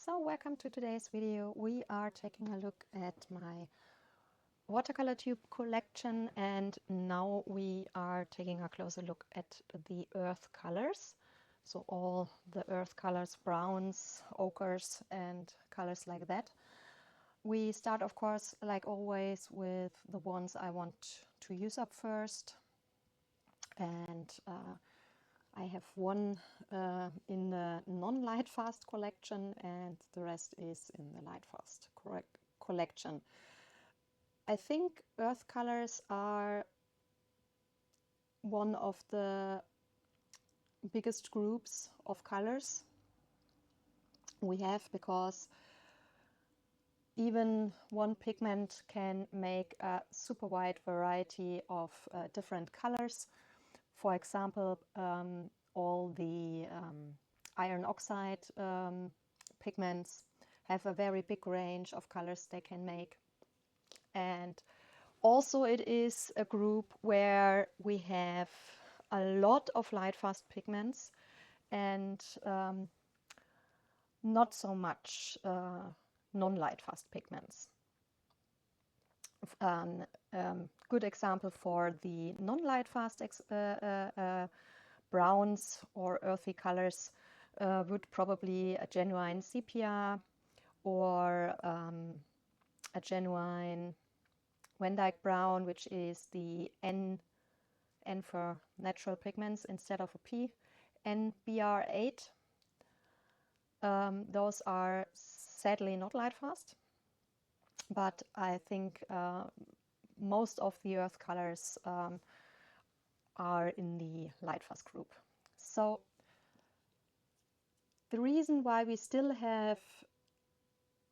So welcome to today's video. We are taking a look at my watercolor tube collection, and now we are taking a closer look at the earth colors. So all the earth colors, browns, ochres and colors like that. We start, of course, like always, with the ones I want to use up first, and I have one in the non-light fast collection, and the rest is in the light fast collection. I think earth colors are one of the biggest groups of colors we have, because even one pigment can make a super wide variety of different colors. For example, all the iron oxide pigments have a very big range of colors they can make. And also it is a group where we have a lot of light fast pigments and not so much non-light fast pigments. Good example for the non-light fast browns or earthy colors would probably a genuine sepia or a genuine Van Dyke brown, which is the N for natural pigments instead of a P, NBR8. Those are sadly not light fast, but I think most of the earth colors are in the light fast group. So the reason why we still have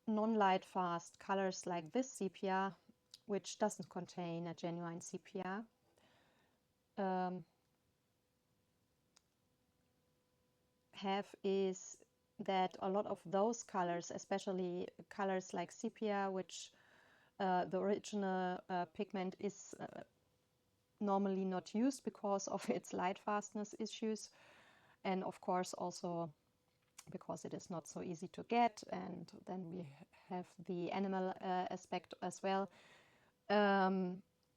non-light fast colors like this sepia, which doesn't contain a genuine sepia, is that a lot of those colors, especially colors like sepia, which the original pigment is normally not used because of its light fastness issues, and of course also because it is not so easy to get, and then we have the animal aspect as well,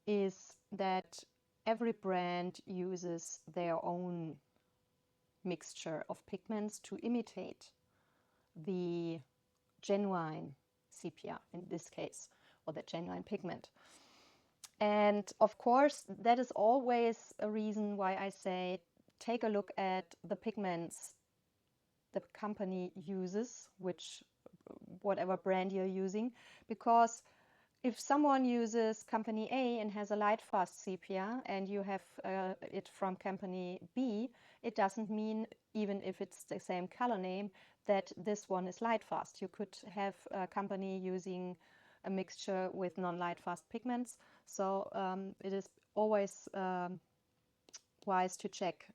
is that every brand uses their own mixture of pigments to imitate the genuine sepia in this case, or the genuine pigment. And of course that is always a reason why I say take a look at the pigments the company uses, whatever brand you're using, because if someone uses company A and has a light fast sepia and you have it from company B, it doesn't mean, even if it's the same color name, that this one is light fast. You could have a company using a mixture with non-light fast pigments. So it is always wise to check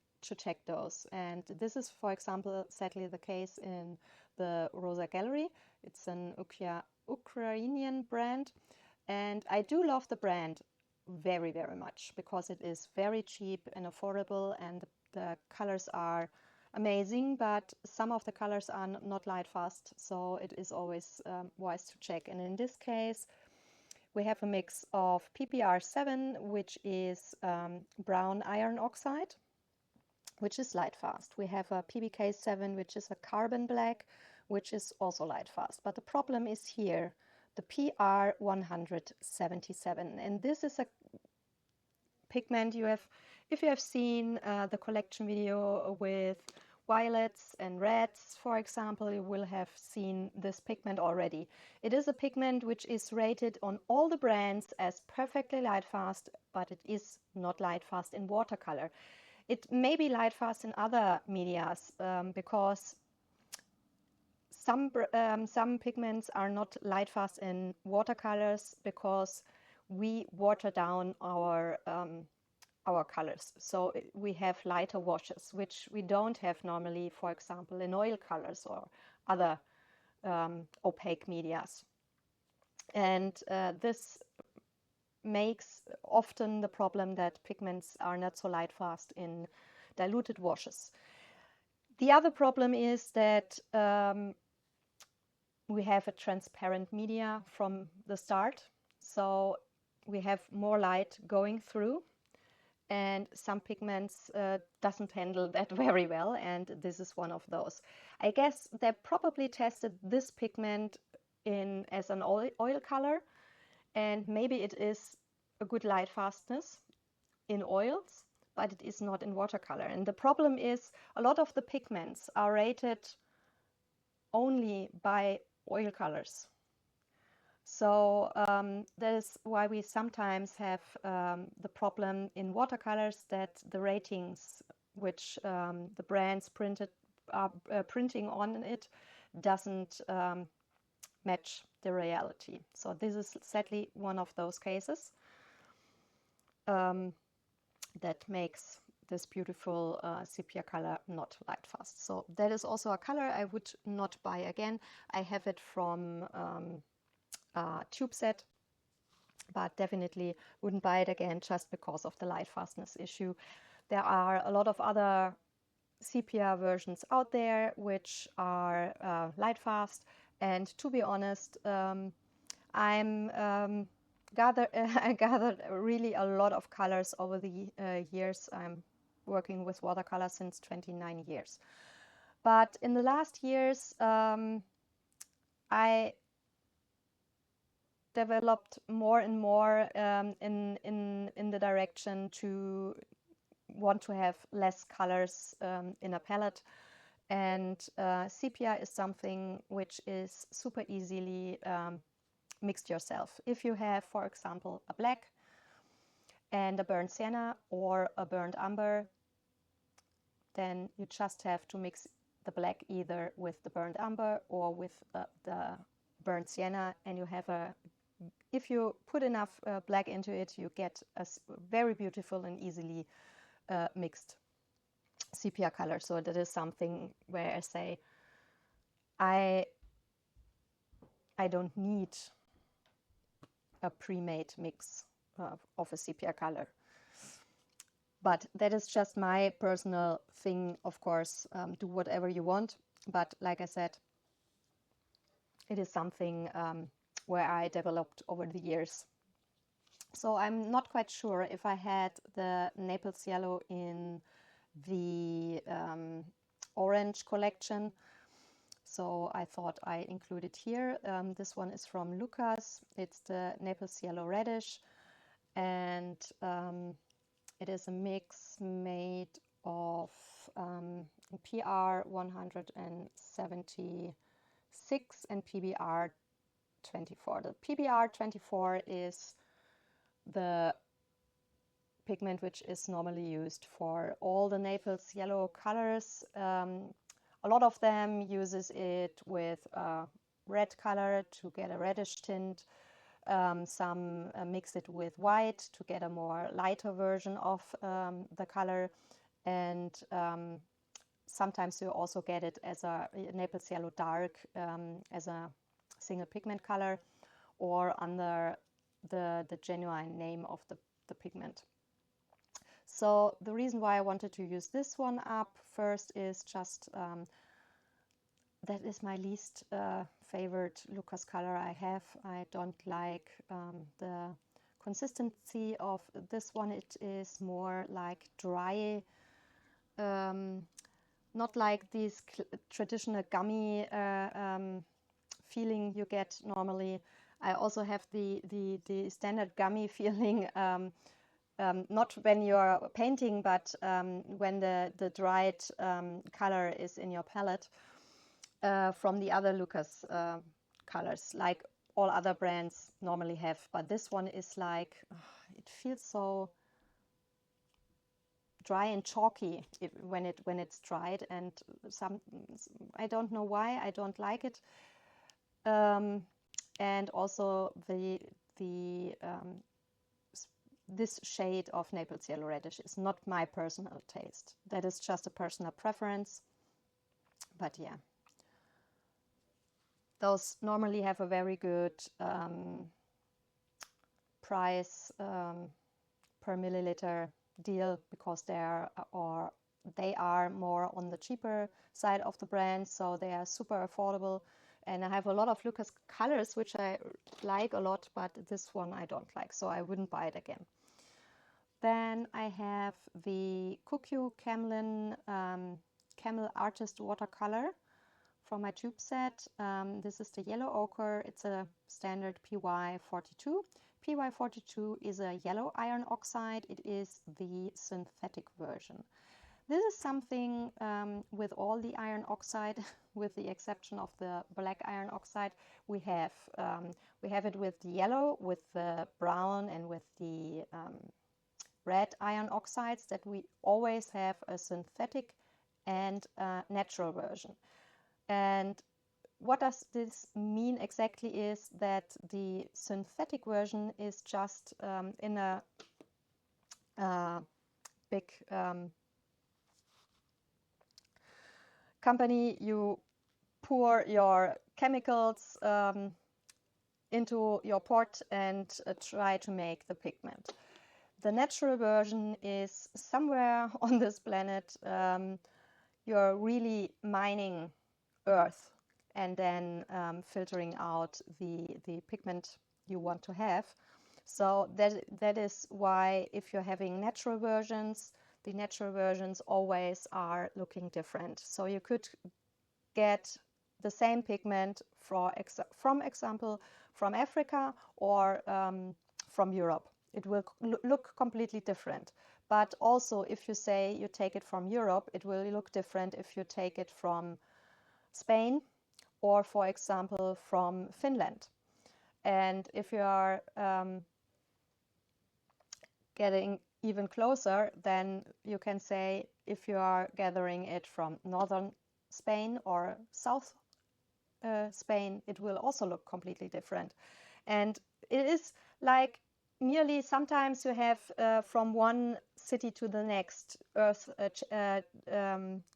those. And this is, for example, sadly the case in the Rosa Gallery. It's an Ukrainian brand, and I do love the brand very, very much because it is very cheap and affordable, and the colors are amazing, but some of the colors are not light fast, so it is always wise to check. And in this case we have a mix of PPR7, which is brown iron oxide, which is light fast. We have a PBK7, which is a carbon black, which is also light fast. But the problem is here, the PR177. And this is a pigment you have, if you have seen the collection video with violets and reds, for example, you will have seen this pigment already. It is a pigment which is rated on all the brands as perfectly light fast, but it is not light fast in watercolor. It may be light fast in other medias, because some pigments are not light fast in watercolors because we water down our colors. So we have lighter washes, which we don't have normally, for example, in oil colors or other opaque medias. And this makes often the problem that pigments are not so light fast in diluted washes. The other problem is that we have a transparent media from the start, so we have more light going through, and some pigments doesn't handle that very well, and this is one of those. I guess they probably tested this pigment in as an oil color, and maybe it is a good light fastness in oils, but it is not in watercolor. And the problem is a lot of the pigments are rated only by oil colors. So that is why we sometimes have the problem in watercolors that the ratings which the brands are printing on it doesn't match the reality. So this is sadly one of those cases that makes this beautiful sepia color not light fast. So that is also a color I would not buy again. I have it from tube set, but definitely wouldn't buy it again just because of the light fastness issue. There are a lot of other sepia versions out there which are light fast, and to be honest, I gathered really a lot of colors over the years. I'm working with watercolor since 29 years, but in the last years I developed more and more in the direction to want to have less colors in a palette, and sepia is something which is super easily mixed yourself. If you have, for example, a black and a burnt sienna or a burnt umber, then you just have to mix the black either with the burnt umber or with the burnt sienna, and you have a, if you put enough black into it, you get a very beautiful and easily mixed sepia color. So that is something where I say I don't need a pre-made mix of a sepia color. But that is just my personal thing. Of course, do whatever you want. But like I said, it is something where I developed over the years. So I'm not quite sure if I had the Naples yellow in the orange collection. So I thought I include it here. This one is from Lucas. It's the Naples yellow reddish, and it is a mix made of PR 176 and PBR 24. The PBR 24 is the pigment which is normally used for all the Naples yellow colors. A lot of them uses it with red color to get a reddish tint. Some mix it with white to get a more lighter version of the color, and sometimes you also get it as a Naples yellow dark as a single pigment color, or under the genuine name of the pigment. So the reason why I wanted to use this one up first is just that is my least favorite Lucas color I have. I don't like the consistency of this one. It is more like dry, not like these traditional gummy feeling you get normally. I also have the standard gummy feeling, not when you're painting, but when the dried color is in your palette, from the other Lucas colors, like all other brands normally have. But this one is like, it feels so dry and chalky when it's dried, and I don't know why I don't like it. And also this shade of Naples yellow reddish is not my personal taste. That is just a personal preference. But yeah, those normally have a very good price per milliliter deal, because they are more on the cheaper side of the brand, so they are super affordable, and I have a lot of Lucas colors which I like a lot, but this one I don't like, so I wouldn't buy it again. Then I have the Kukyu Camel Artist Watercolor from my tube set. This is the yellow ochre. It's a standard PY42. PY42 is a yellow iron oxide. It is the synthetic version. This is something with all the iron oxide, with the exception of the black iron oxide. We have it with the yellow, with the brown, and with the red iron oxides, that we always have a synthetic and a natural version. And what does this mean exactly is that the synthetic version is just in a big company. You pour your chemicals into your pot and try to make the pigment. The natural version is somewhere on this planet. You're really mining earth and then filtering out the pigment you want to have. So that is why if you're having natural versions, the natural versions always are looking different. So you could get the same pigment from example from Africa or from Europe. It will look completely different. But also if you say you take it from Europe, it will look different if you take it from Spain or, for example, from Finland. And if you are getting even closer, then you can say if you are gathering it from northern Spain or south Spain, it will also look completely different. And it is like nearly sometimes you have from one city to the next earth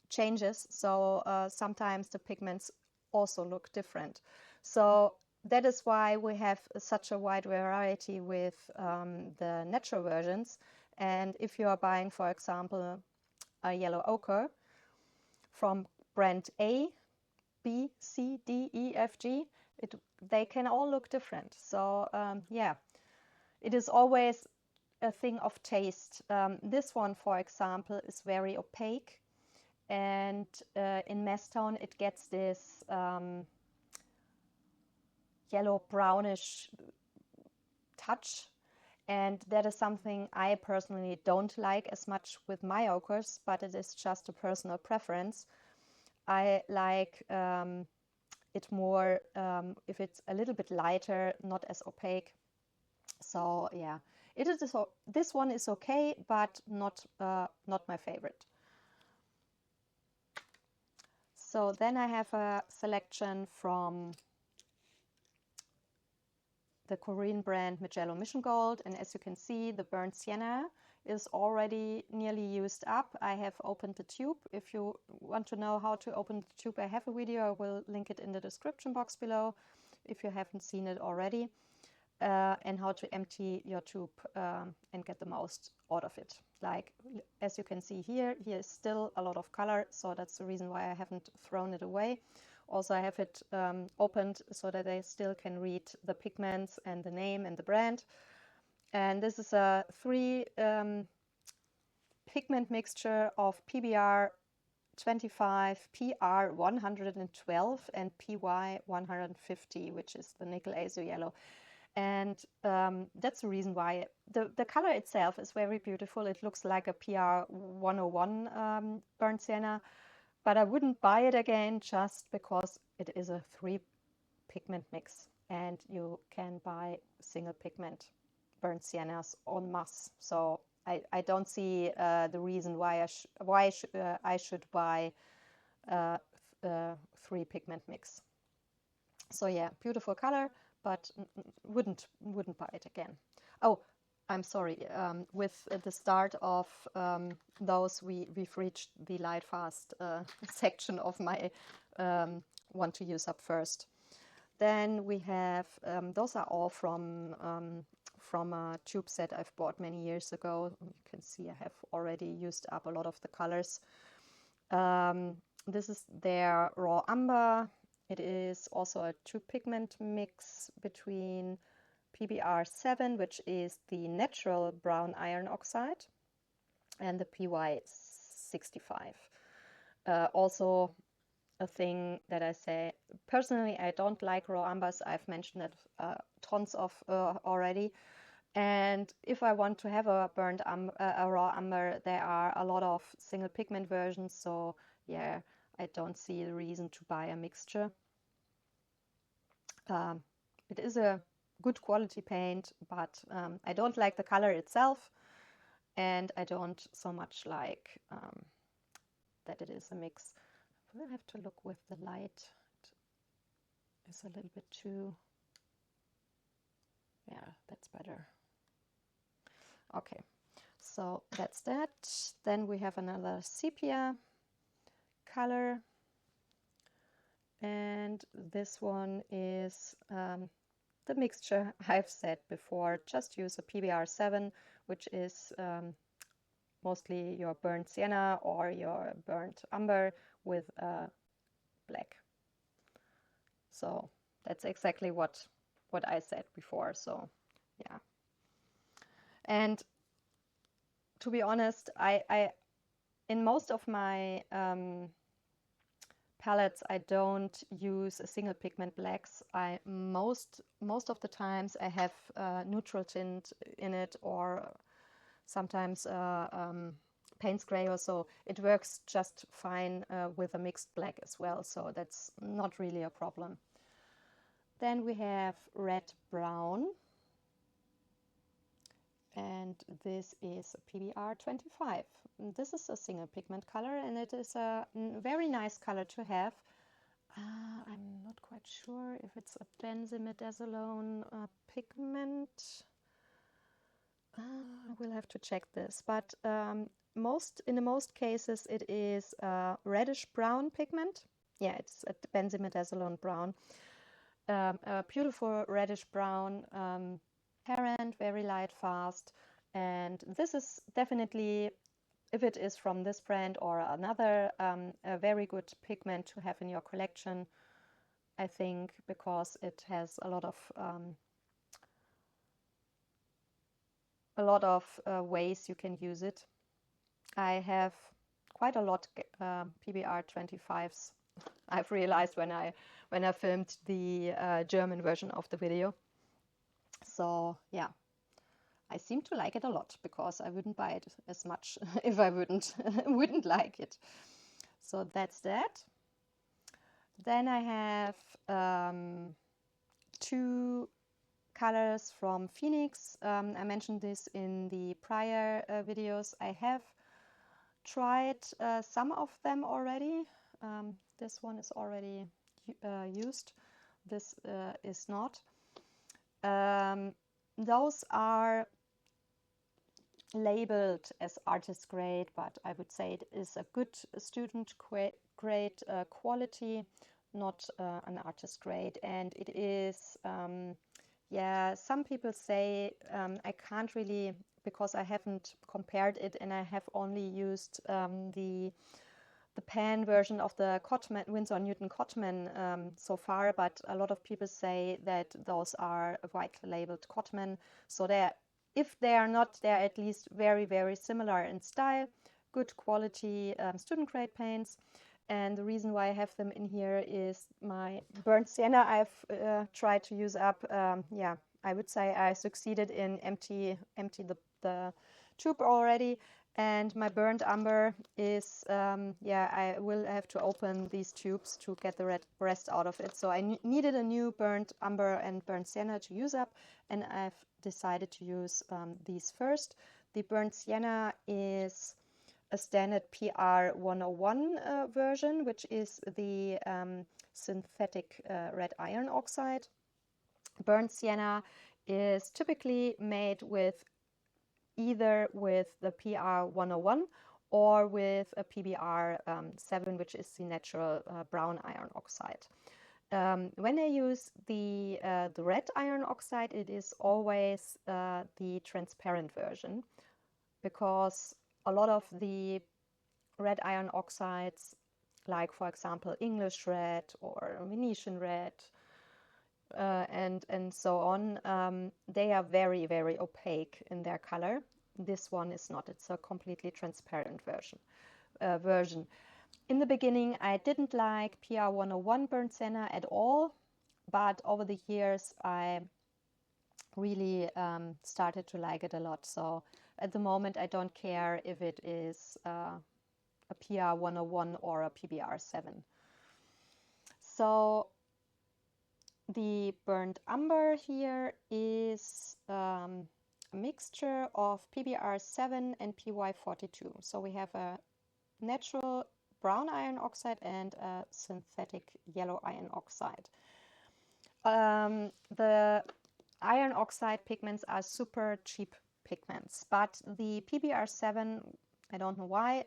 changes, so sometimes the pigments also look different. So that is why we have such a wide variety with the natural versions. And if you are buying, for example, a yellow ochre from brand A, B, C, D, E, F, G, they can all look different. So yeah, it is always a thing of taste. This one, for example, is very opaque, and in Mastone it gets this yellow brownish touch, and that is something I personally don't like as much with my ochres, but it is just a personal preference. I like it more if it's a little bit lighter, not as opaque. So yeah, it is. This one is okay, but not my favorite. So then I have a selection from the Korean brand Magello Mission Gold, and as you can see, the burnt sienna is already nearly used up. I have opened the tube. If you want to know how to open the tube, I have a video. I will link it in the description box below if you haven't seen it already, and how to empty your tube and get the most out of it. Like, as you can see here is still a lot of color, so that's the reason why I haven't thrown it away. Also, I have it opened so that I still can read the pigments and the name and the brand. And this is a 3 pigment mixture of PBR 25, PR 112 and PY 150, which is the nickel azo yellow. And that's the reason why the color itself is very beautiful. It looks like a PR 101 burnt sienna, but I wouldn't buy it again just because it is a 3 pigment mix, and you can buy single pigment burnt siennas en masse. So I don't see the reason why I should buy a 3 pigment mix. So yeah, beautiful color, but wouldn't buy it again. Oh, I'm sorry. With the start of those, we've reached the light fast section of my want to use up first. Then we have those are all from a tube set I've bought many years ago. You can see I have already used up a lot of the colors. This is their raw umber It is also a two pigment mix between PBR7, which is the natural brown iron oxide, and the PY65. Also a thing that I say, personally, I don't like raw ambers. I've mentioned it tons of already. And if I want to have a a raw amber, there are a lot of single pigment versions. So yeah, I don't see the reason to buy a mixture. It is a good quality paint, but I don't like the color itself, and I don't so much like that it is a mix. We'll have to look with the light. It is a little bit too, yeah, that's better. Okay, so that's that. Then we have another sepia color, and this one is the mixture I've said before. Just use a PBR7, which is mostly your burnt sienna or your burnt umber with black. So that's exactly what I said before. So yeah. And to be honest, I in most of my palettes, I don't use a single pigment blacks. Most of the times I have neutral tint in it, or sometimes Payne's gray or so. It works just fine with a mixed black as well, so that's not really a problem. Then we have red brown, and this is a PBR25. This is a single pigment color, and it is a very nice color to have. I'm not quite sure if it's a benzimidazolone pigment. We'll have to check this, but in the most cases it is a reddish brown pigment. Yeah, it's a benzimidazolone brown. A beautiful reddish brown, transparent, very light, fast, and this is definitely, if it is from this brand or another, a very good pigment to have in your collection, I think, because it has a lot of ways you can use it. I have quite a lot PBR 25s. I've realized when I filmed the German version of the video. So yeah, I seem to like it a lot, because I wouldn't buy it as much if I wouldn't like it. So that's that. Then I have two colors from Phoenix. I mentioned this in the prior videos. I have tried some of them already. This one is already used. This is not. Those are labeled as artist grade, but I would say it is a good student grade quality, not an artist grade. And it is, yeah, some people say I can't really, because I haven't compared it and I have only used the pan version of the Cotman, Winsor & Newton Cotman so far, but a lot of people say that those are white labeled Cotman. So if they are not, they're at least very, very similar in style, good quality student grade paints. And the reason why I have them in here is my burnt sienna I've tried to use up. Yeah, I would say I succeeded in empty the tube already. And my burnt umber is, yeah, I will have to open these tubes to get the rest out of it. So I needed a new burnt umber and burnt sienna to use up, and I've decided to use these first. The burnt sienna is a standard PR 101 version, which is the synthetic red iron oxide. Burnt sienna is typically made with either with the PR 101 or with a PBR 7, which is the natural brown iron oxide. When I use the red iron oxide, it is always the transparent version, because a lot of the red iron oxides like for example English red or Venetian red, and so on. They are very, very opaque in their color. This one is not. It's a completely transparent version. In the beginning, I didn't like PR101 burnt sienna at all, but over the years, I really started to like it a lot. So at the moment, I don't care if it is a PR101 or a PBR7. So the burnt umber here is a mixture of PBR7 and PY42. So we have a natural brown iron oxide and a synthetic yellow iron oxide. The iron oxide pigments are super cheap pigments, but the PBR7, I don't know why,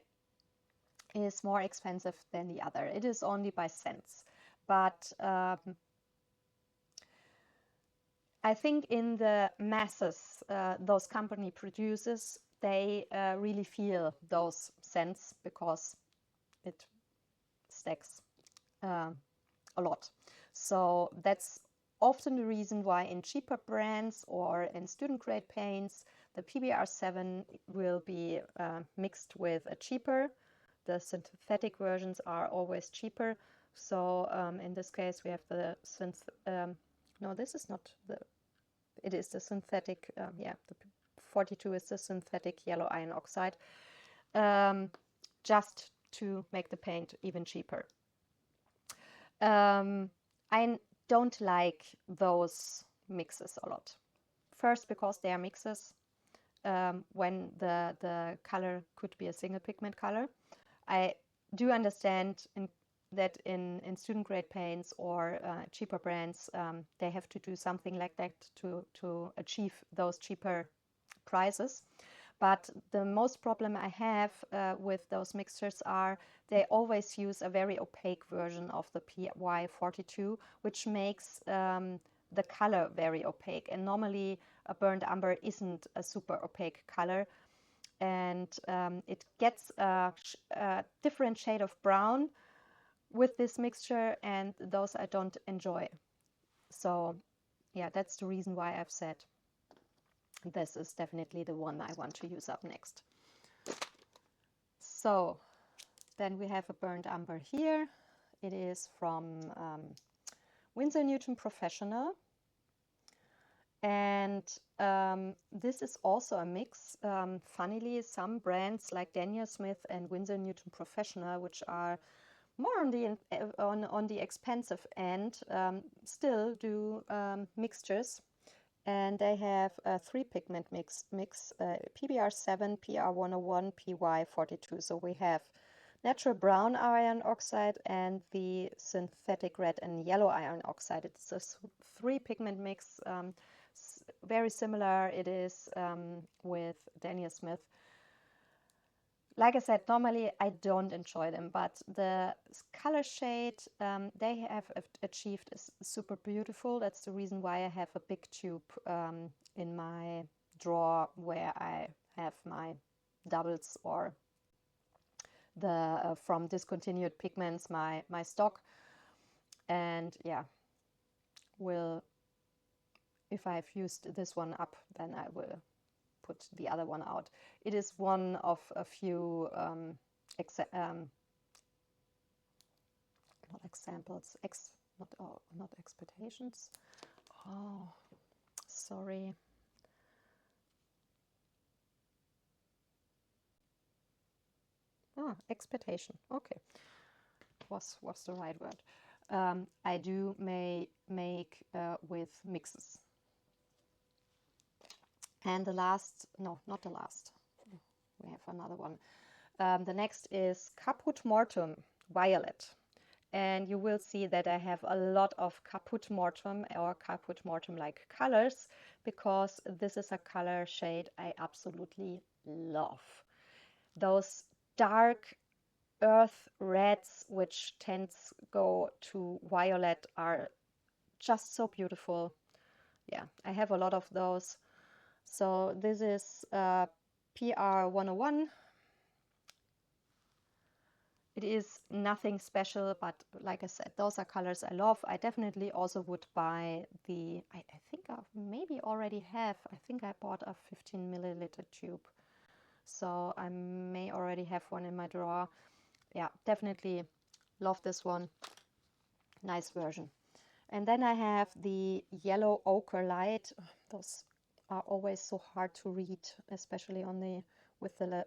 is more expensive than the other. It is only by cents, but I think in the masses those company produces, they really feel those cents because it stacks a lot. So that's often the reason why in cheaper brands or in student grade paints, the PBR7 will be mixed with a cheaper. The synthetic versions are always cheaper. So in this case, we have the no, this is not the. It is the synthetic. Yeah, the 42 is the synthetic yellow iron oxide. Just to make the paint even cheaper. I don't like those mixes a lot. First, because they are mixes when the color could be a single pigment color. I do understand that in student grade paints or cheaper brands, they have to do something like that to achieve those cheaper prices. But the most problem I have with those mixtures are they always use a very opaque version of the PY42, which makes the color very opaque. And normally a burnt umber isn't a super opaque color. And it gets a different shade of brown with this mixture, and those I don't enjoy. So yeah, that's the reason why I've said this is definitely the one I want to use up next. So then we have a burnt umber here. It is from Winsor Newton Professional. And this is also a mix. Funnily, some brands like Daniel Smith and Winsor Newton Professional, which are more on the expensive end, still do mixtures. And they have a 3-pigment mix PBR7, PR101, PY42. So we have natural brown iron oxide and the synthetic red and yellow iron oxide. It's a 3-pigment mix, very similar it is with Daniel Smith. Like I said, normally I don't enjoy them, but the color shade they have achieved is super beautiful. That's the reason why I have a big tube in my drawer where I have my doubles or the from discontinued pigments, my stock. And yeah, if I've used this one up, then I will put the other one out. It is one of a few not examples, not expectations. Oh, sorry. Expectation. Okay, was the right word. I do make with mixes. And the last, no, not the last, we have another one. The next is Caput Mortuum Violet. And you will see that I have a lot of Caput Mortuum or Caput Mortuum-like colors, because this is a color shade I absolutely love. Those dark earth reds, which tends go to violet, are just so beautiful. Yeah, I have a lot of those. So this is PR101, It is nothing special, but like I said, those are colors I love. I definitely also would buy the, I think I maybe already have, I think I bought a 15 milliliter tube. So I may already have one in my drawer. Yeah, definitely love this one. Nice version. And then I have the yellow ochre light. Those are always so hard to read, especially on the with the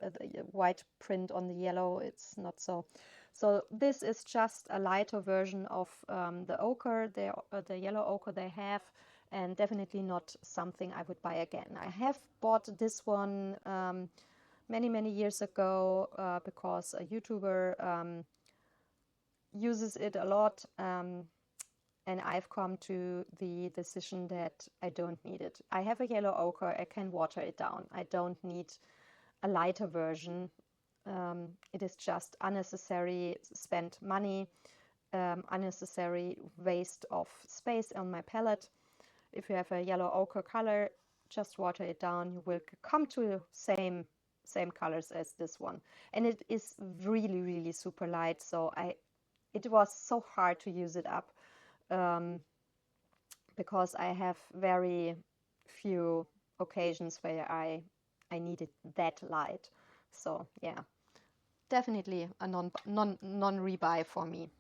white print on the yellow. It's not so. So this is just a lighter version of the ochre, the yellow ochre they have, and definitely not something I would buy again. I have bought this one many years ago because a YouTuber uses it a lot. And I've come to the decision that I don't need it. I have a yellow ochre, I can water it down. I don't need a lighter version. It is just unnecessary spent money, unnecessary waste of space on my palette. If you have a yellow ochre color, just water it down. You will come to same colors as this one. And it is really super light, so it was so hard to use it up. Because I have very few occasions where I needed that light. So yeah, definitely a non-rebuy for me.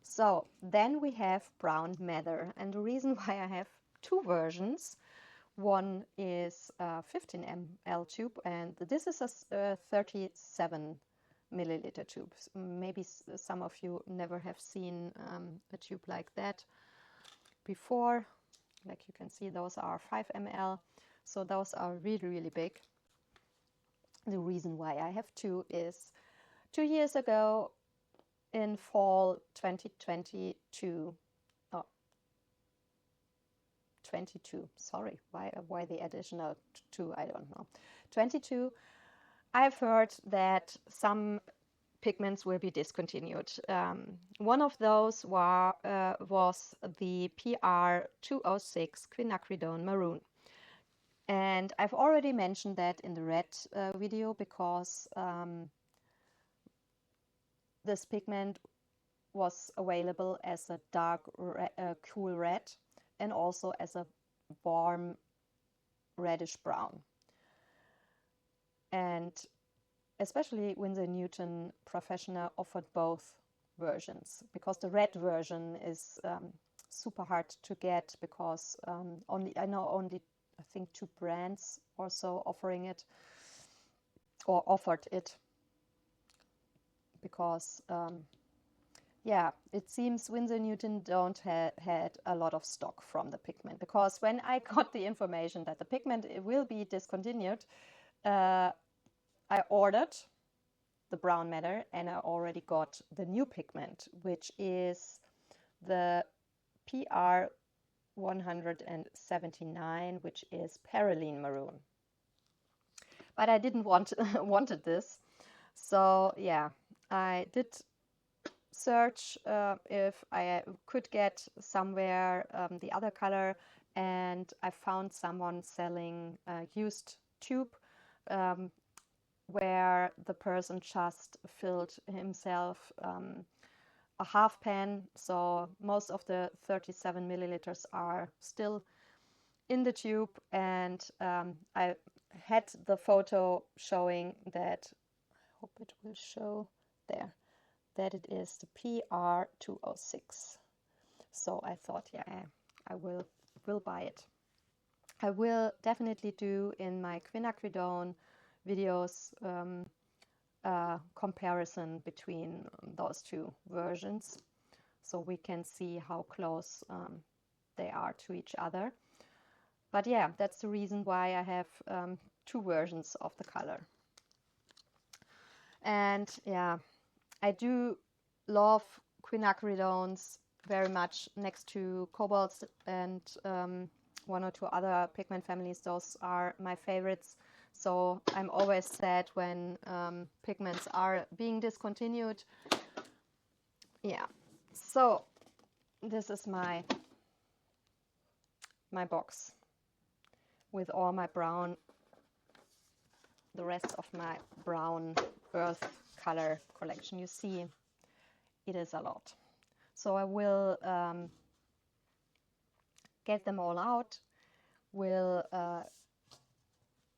So then we have brown madder, and the reason why I have two versions, one is a 15 ml tube, and this is a 37 milliliter tube. Maybe some of you never have seen a tube like that before. Like you can see, those are 5 ml, so those are really big. The reason why I have two is 2 years ago in fall 2022, 22, sorry, why the additional 2, I don't know, 22, I've heard that some pigments will be discontinued. One of those was the PR206 quinacridone maroon. And I've already mentioned that in the red video because this pigment was available as a dark cool red and also as a warm reddish brown. And especially Winsor & Newton Professional offered both versions, because the red version is super hard to get, because I think 2 brands or so offering it or offered it, because yeah, it seems Winsor & Newton don't had a lot of stock from the pigment, because when I got the information that the pigment will be discontinued, I ordered the brown madder and I already got the new pigment, which is the PR179, which is Perylene maroon. But I didn't wanted this, so yeah, I did search if I could get somewhere the other color, and I found someone selling a used tube where the person just filled himself a half pan. So most of the 37 milliliters are still in the tube, and I had the photo showing that, I hope it will show there, that it is the PR206. So I thought, yeah, I will buy it. I will definitely do in my quinacridone videos comparison between those two versions, so we can see how close they are to each other. But yeah, that's the reason why I have two versions of the color. And yeah, I do love quinacridones very much, next to cobalts and 1 or 2 other pigment families. Those are my favorites. So I'm always sad when pigments are being discontinued. Yeah, so this is my box with all my brown, the rest of my brown earth color collection. You see, it is a lot. So I will get them all out. Will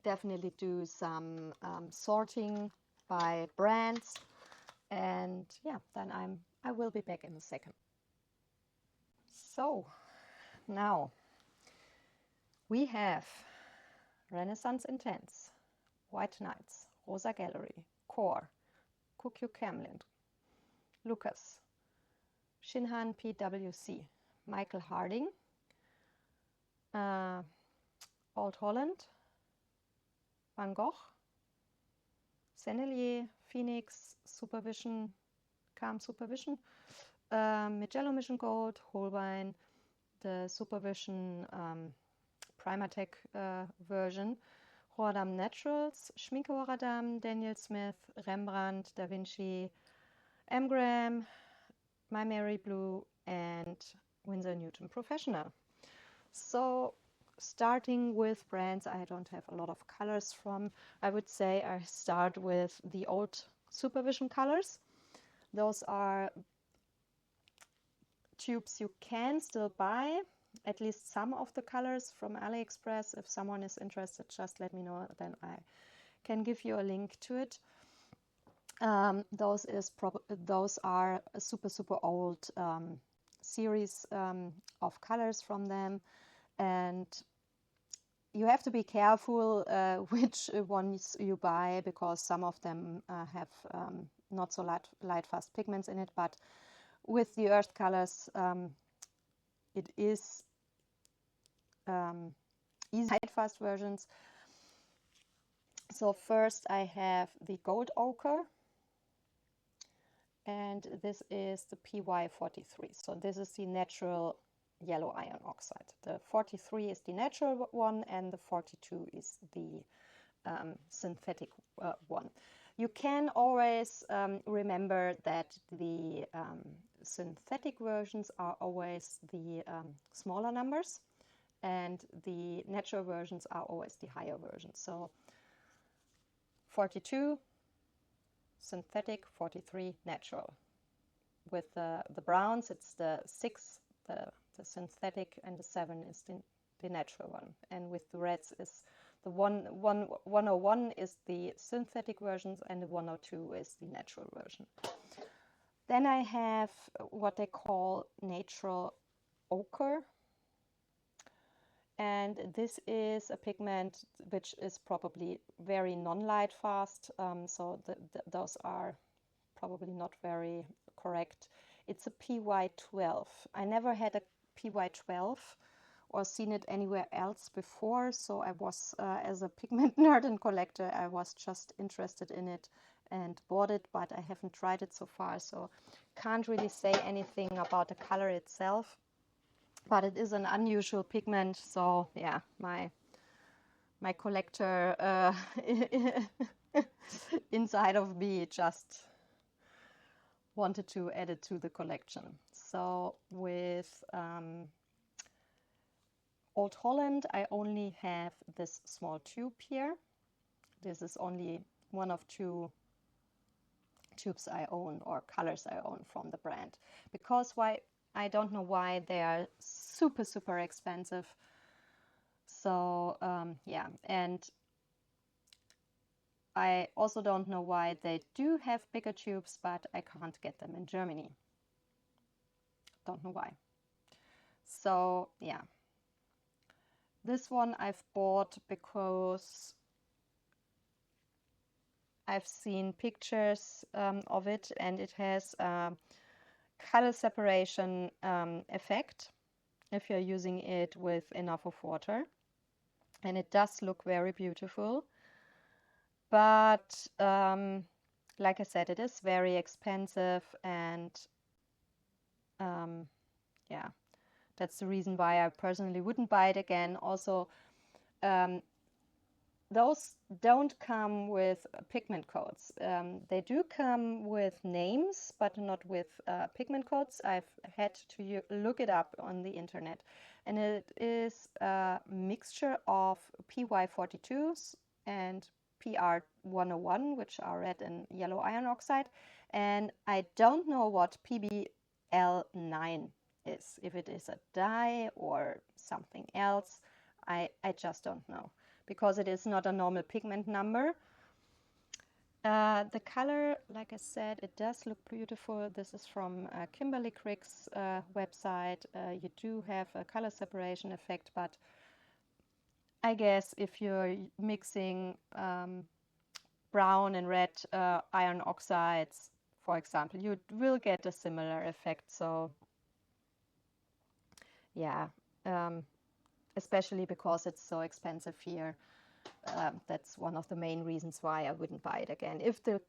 definitely do some sorting by brands, and yeah, then I will be back in a second. So now we have Renaissance Intense, White Nights, Rosa Gallery, Core, Kukyu Camlin, Lucas, Shinhan PWC, Michael Harding, Old Holland, Van Gogh, Sennelier, Phoenix, Supervision, Calm Supervision, Magello Mission Gold, Holbein, the Supervision Primatech version, Rotterdam Naturals, Schminke Rotterdam, Daniel Smith, Rembrandt, Da Vinci, M. Graham, My Mary Blue, and Winsor Newton Professional. So starting with brands I don't have a lot of colors from, I would say I start with the old Supervision colors. Those are tubes you can still buy, at least some of the colors from AliExpress. If someone is interested, just let me know, then I can give you a link to it. Those are a super old series of colors from them, and you have to be careful which ones you buy, because some of them have not so light fast pigments in it, but with the earth colors it is easy light fast versions. So first I have the Gold Ochre, and this is the PY43. So this is the natural yellow iron oxide. The 43 is the natural one, and the 42 is the synthetic one. You can always remember that the synthetic versions are always the smaller numbers, and the natural versions are always the higher versions. So 42 synthetic, 43 natural. With the browns, it's the 6, the synthetic, and the 7 is the natural one. And with the reds is the 101 is the synthetic versions, and the 102 is the natural version. Then I have what they call natural ochre, and this is a pigment which is probably very non-light fast, so those are probably not very correct. It's a PY12. I never had a PY12 or seen it anywhere else before, so I was, as a pigment nerd and collector, I was just interested in it and bought it, but I haven't tried it so far, so can't really say anything about the color itself. But it is an unusual pigment, so yeah, my collector inside of me just wanted to add it to the collection. So with Old Holland, I only have this small tube here. This is only one of 2 tubes I own, or colors I own from the brand, because I don't know why they are super expensive. So yeah, and I also don't know why they do have bigger tubes, but I can't get them in Germany. Don't know why. So yeah, this one I've bought because I've seen pictures of it, and it has a color separation effect if you're using it with enough of water, and it does look very beautiful. But like I said, it is very expensive, and yeah, that's the reason why I personally wouldn't buy it again. Also, those don't come with pigment codes. They do come with names, but not with pigment codes. I've had to look it up on the internet, and it is a mixture of PY42s and PR 101, which are red and yellow iron oxide, and I don't know what PBL9 is. If it is a dye or something else, I just don't know, because it is not a normal pigment number. The color, like I said, it does look beautiful. This is from Kimberly Crick's website. You do have a color separation effect, but I guess if you're mixing brown and red iron oxides, for example, you will get a similar effect. So yeah, especially because it's so expensive here. That's one of the main reasons why I wouldn't buy it again. If the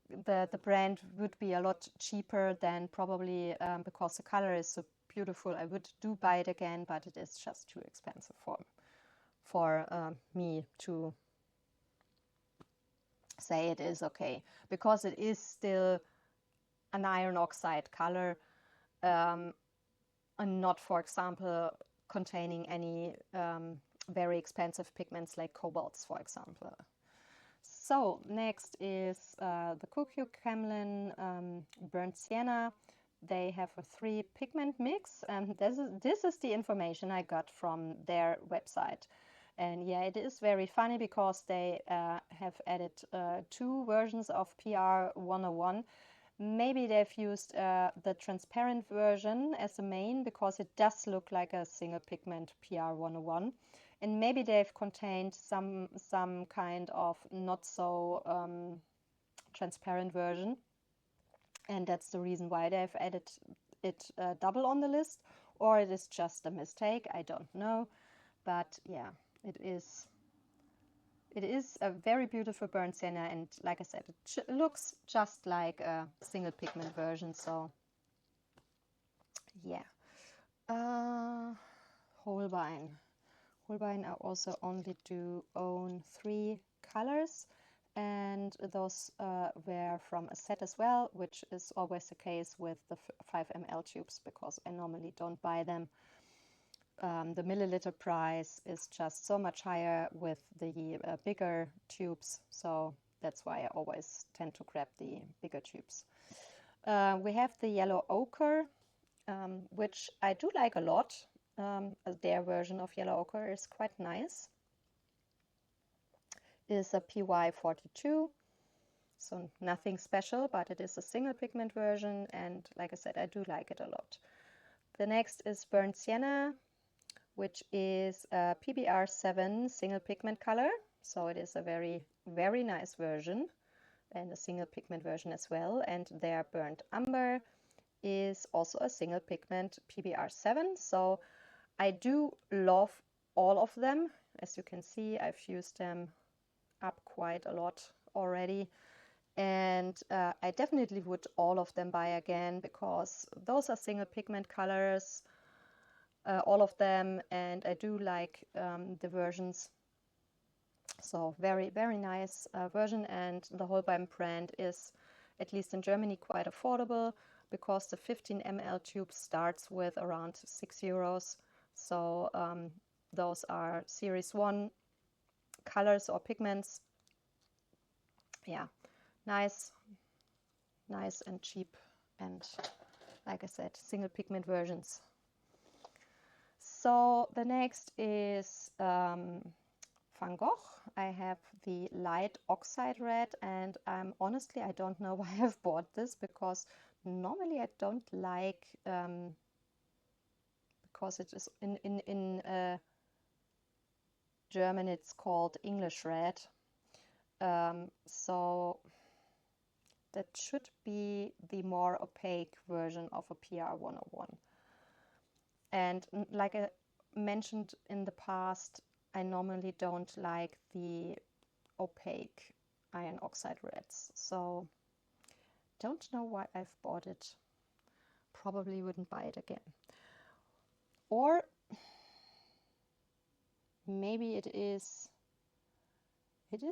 brand would be a lot cheaper, then probably because the color is so beautiful, I would buy it again, but it is just too expensive for me to say it is okay, because it is still an iron oxide color, and not, for example, containing any very expensive pigments like cobalts, for example. So next is the Kukyu Camlin Burnt Sienna. They have a 3 pigment mix, and this is the information I got from their website. And yeah, it is very funny because they have added 2 versions of PR 101. Maybe they've used the transparent version as the main, because it does look like a single pigment PR 101. And maybe they've contained some kind of not so transparent version. And that's the reason why they've added it double on the list. Or it is just a mistake, I don't know. But yeah, it is a very beautiful burnt sienna, and like I said, it looks just like a single pigment version. So yeah. Holbein. Holbein I also only do own 3 colors, and those were from a set as well, which is always the case with the 5 ml tubes, because I normally don't buy them. The milliliter price is just so much higher with the bigger tubes, so that's why I always tend to grab the bigger tubes. We have the yellow ochre, which I do like a lot. Their version of yellow ochre is quite nice. It is a PY42, so nothing special, but it is a single pigment version, and like I said, I do like it a lot. The next is burnt sienna, which is a PBR7 single pigment color. So it is a very, very nice version, and a single pigment version as well. And their burnt umber is also a single pigment PBR7. So I do love all of them. As you can see, I've used them up quite a lot already. And I definitely would all of them buy again, because those are single pigment colors, all of them, and I do like the versions. So very, very nice version, and the Holbein brand is, at least in Germany, quite affordable, because the 15 ml tube starts with around €6. So those are series 1 colors or pigments. Yeah, nice and cheap, and like I said, single pigment versions. So the next is Van Gogh. I have the light oxide red, and honestly, I don't know why I've bought this, because normally I don't like, because it is in German it's called English red. So that should be the more opaque version of a PR 101. And like I mentioned in the past, I normally don't like the opaque iron oxide reds. So don't know why I've bought it. Probably wouldn't buy it again. Or maybe it is, if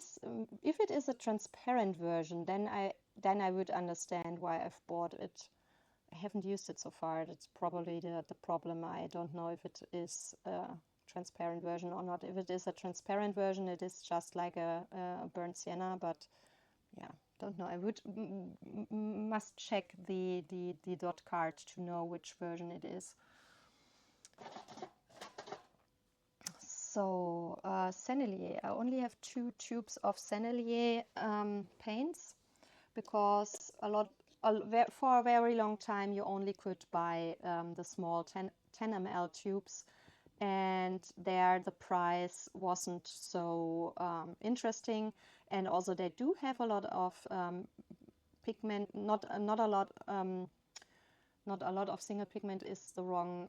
it is a transparent version, then I would understand why I've bought it. I haven't used it so far. That's probably the problem. I don't know if it is transparent version or not. If it is a transparent version, it is just like a burnt sienna, but yeah, don't know. I would must check the dot card to know which version it is. So Sennelier, I only have 2 tubes of Sennelier paints, because for a very long time you only could buy the small 10 ml tubes, and there the price wasn't so interesting, and also they do have a lot of pigment, not a lot of single pigment is the wrong,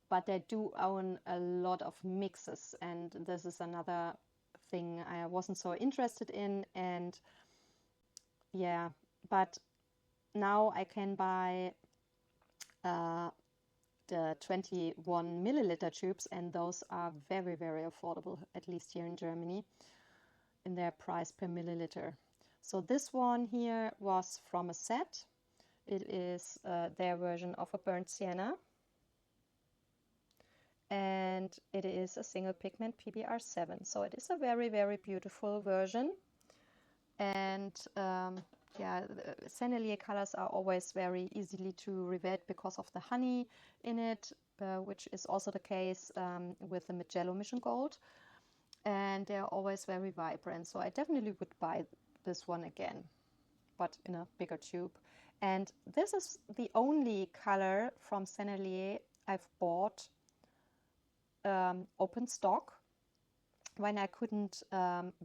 but they do own a lot of mixes, and this is another thing I wasn't so interested in. And yeah, but now I can buy the 21 milliliter tubes, and those are very, very affordable, at least here in Germany, in their price per milliliter. So this one here was from a set. It is their version of a burnt sienna, and it is a single pigment PBR7. So it is a very, very beautiful version. And yeah, Sennelier colors are always very easily to revet because of the honey in it, which is also the case with the Jello Mission Gold. And they're always very vibrant. So I definitely would buy this one again, but in a bigger tube. And this is the only color from Sennelier I've bought open stock when I couldn't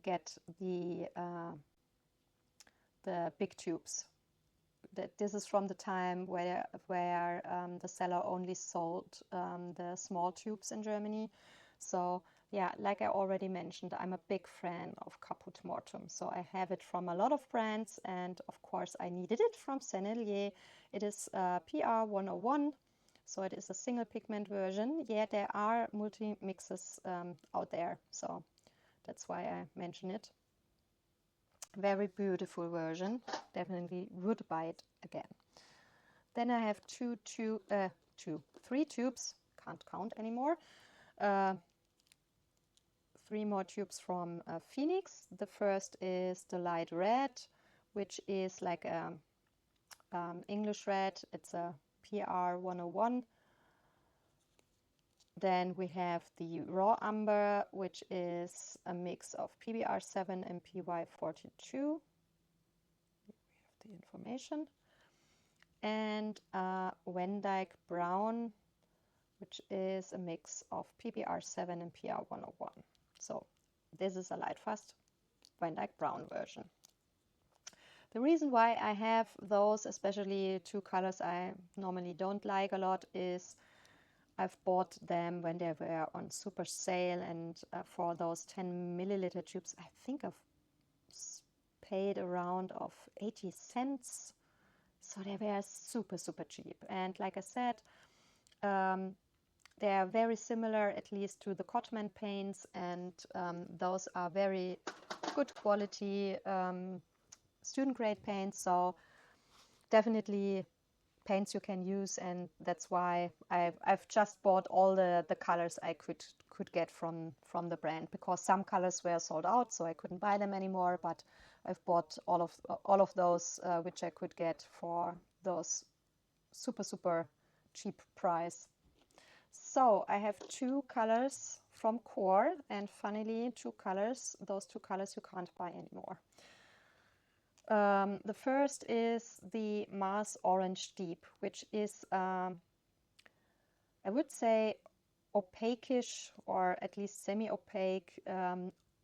get the big tubes. This is from the time where the seller only sold the small tubes in Germany. So yeah, like I already mentioned, I'm a big fan of Caput Mortuum. So I have it from a lot of brands, and of course I needed it from Sennelier. It is PR 101. So it is a single pigment version. Yeah, there are multi-mixes out there, so that's why I mention it. Very beautiful version. Definitely would buy it again. Then I have three tubes. Can't count anymore. 3 more tubes from Phoenix. The first is the light red, which is like a English red. It's a PR 101. Then we have the raw umber, which is a mix of PBR7 and PY42. We have the information. And Van Dyke brown, which is a mix of PBR7 and PR101. So this is a light fast Van Dyke brown version. The reason why I have those, especially 2 colors I normally don't like a lot, is I've bought them when they were on super sale, and for those 10 milliliter tubes, I think I've paid around of 80 cents. So they were super, super cheap. And like I said, they are very similar, at least to the Cotman paints, and those are very good quality student grade paints. So definitely paints you can use, and that's why I've just bought all the colors I could get from the brand, because some colors were sold out, so I couldn't buy them anymore. But I've bought all of those which I could get for those super, super cheap price. So I have 2 colors from Core, and funnily 2 colors. Those 2 colors you can't buy anymore. The first is the Mars Orange Deep, which is, I would say, opaque-ish, or at least semi-opaque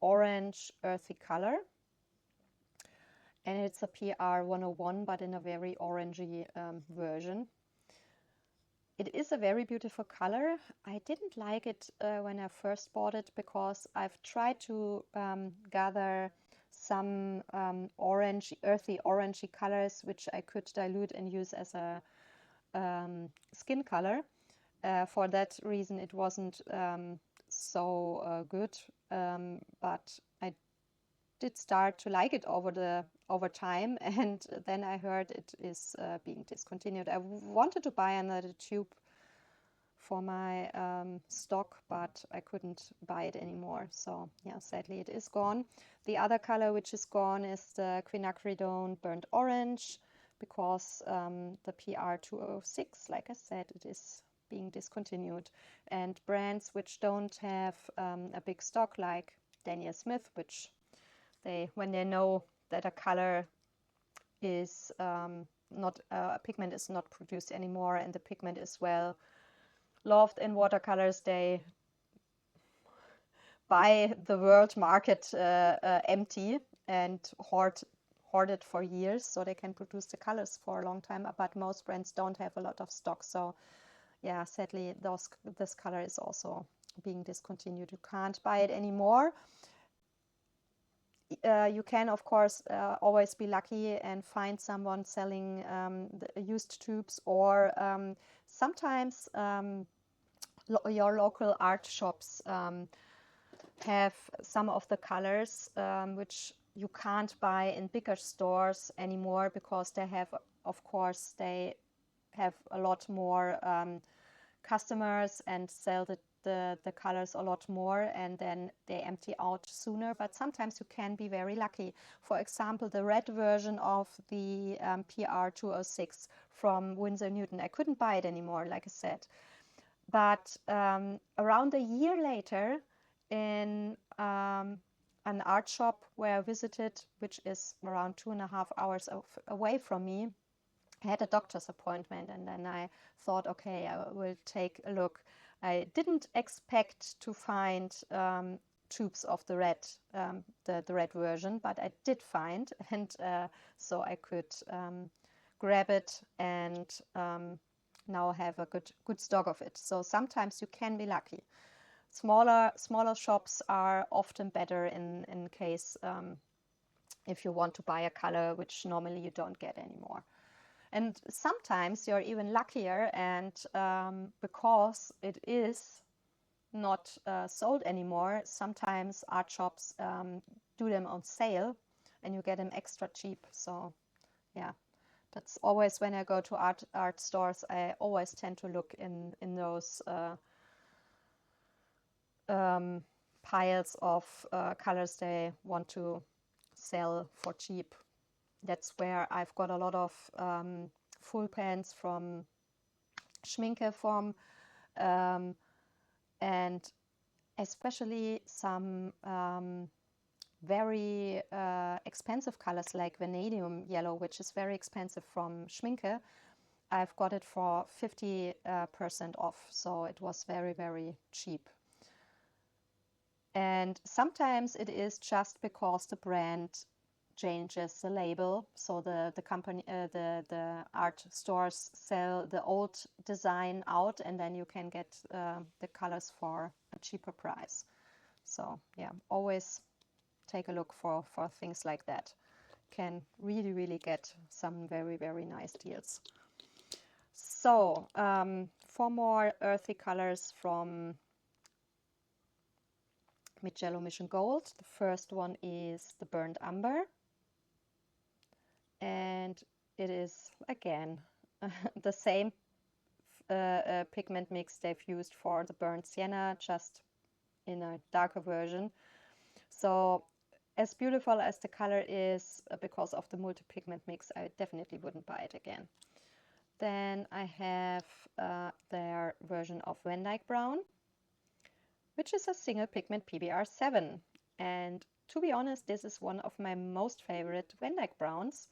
orange earthy color. And it's a PR 101, but in a very orangey version. It is a very beautiful color. I didn't like it when I first bought it, because I've tried to gather some earthy orangey colors which I could dilute and use as a skin color. For that reason it wasn't so good, but I did start to like it over time, and then I heard it is being discontinued. I wanted to buy another tube for my stock, but I couldn't buy it anymore. So yeah, sadly it is gone. The other color which is gone is the quinacridone burnt orange, because the PR206, like I said, it is being discontinued. And brands which don't have a big stock, like Daniel Smith, which when they know that a color is not a pigment is not produced anymore and the pigment is well loved in watercolors, they buy the world market empty and hoard it for years so they can produce the colors for a long time. But most brands don't have a lot of stock, so yeah, sadly this color is also being discontinued. You can't buy it anymore. You can, of course, always be lucky and find someone selling the used tubes, or sometimes your local art shops have some of the colors which you can't buy in bigger stores anymore, because they have, of course, they have a lot more customers and sell the colors a lot more, and then they empty out sooner. But sometimes you can be very lucky. For example, the red version of the PR206 from Winsor Newton, I couldn't buy it anymore, like I said. But around a year later, in an art shop where I visited, which is around 2.5 hours away from me, I had a doctor's appointment, and then I thought, okay, I will take a look. I didn't expect to find tubes of the red version, but I did find, and so I could grab it and now have a good stock of it. So sometimes you can be lucky. Smaller shops are often better in case if you want to buy a color which normally you don't get anymore. And sometimes you're even luckier, and because it is not sold anymore, sometimes art shops do them on sale and you get them extra cheap. So yeah, that's always when I go to art stores, I always tend to look in those piles of colors they want to sell for cheap. That's where I've got a lot of full pans from Schminke from, and especially some very expensive colors like vanadium yellow, which is very expensive from Schminke. I've got it for 50% off, so it was very, very cheap. And sometimes it is just because the brand changes the label, so the company, the art stores sell the old design out, and then you can get the colors for a cheaper price. So yeah, always take a look for things like that. Can really, really get some very, very nice deals. So 4 more earthy colors from Mijello Mission Gold. The first one is the Burnt Umber, and it is again the same pigment mix they've used for the Burnt Sienna, just in a darker version. So as beautiful as the color is, because of the multi-pigment mix, I definitely wouldn't buy it again. Then I have their version of Van Dyke Brown, which is a single pigment PBR7. And to be honest, this is one of my most favorite Van Dyke Browns.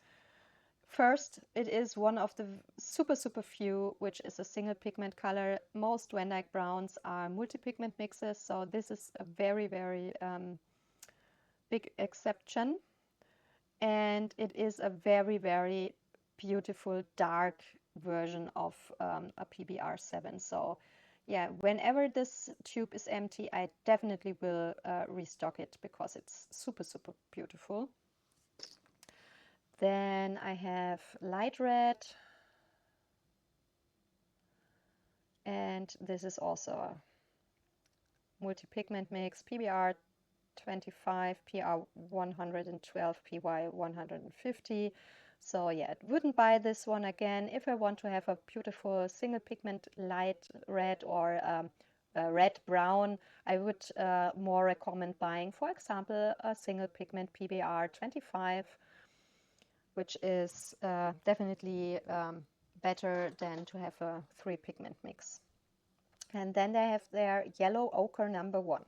First, it is one of the super, super few which is a single pigment color. Most Van Dyke Browns are multi-pigment mixes, so this is a very, very big exception. And it is a very, very beautiful dark version of a PBR7. So yeah, whenever this tube is empty, I definitely will restock it because it's super, super beautiful. Then I have light red, and this is also a multi-pigment mix, PBR 25, PR 112, PY 150, So yeah, I wouldn't buy this one again. If I want to have a beautiful single pigment light red or red brown, I would more recommend buying, for example, a single pigment PBR 25, which is definitely better than to have a 3-pigment mix. And then they have their yellow ochre number 1.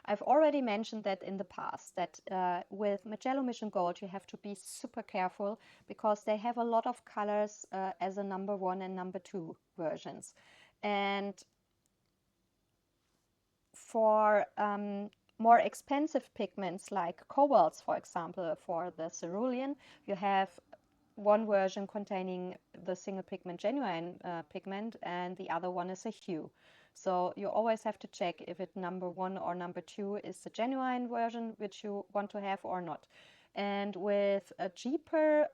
I've already mentioned that in the past, that with Magello Mission Gold you have to be super careful because they have a lot of colors as a number 1 and number 2 versions. And for more expensive pigments like cobalts, for example, for the cerulean, you have one version containing the single pigment genuine pigment, and the other one is a hue. So you always have to check if it number 1 or number 2 is the genuine version which you want to have or not. And with cheaper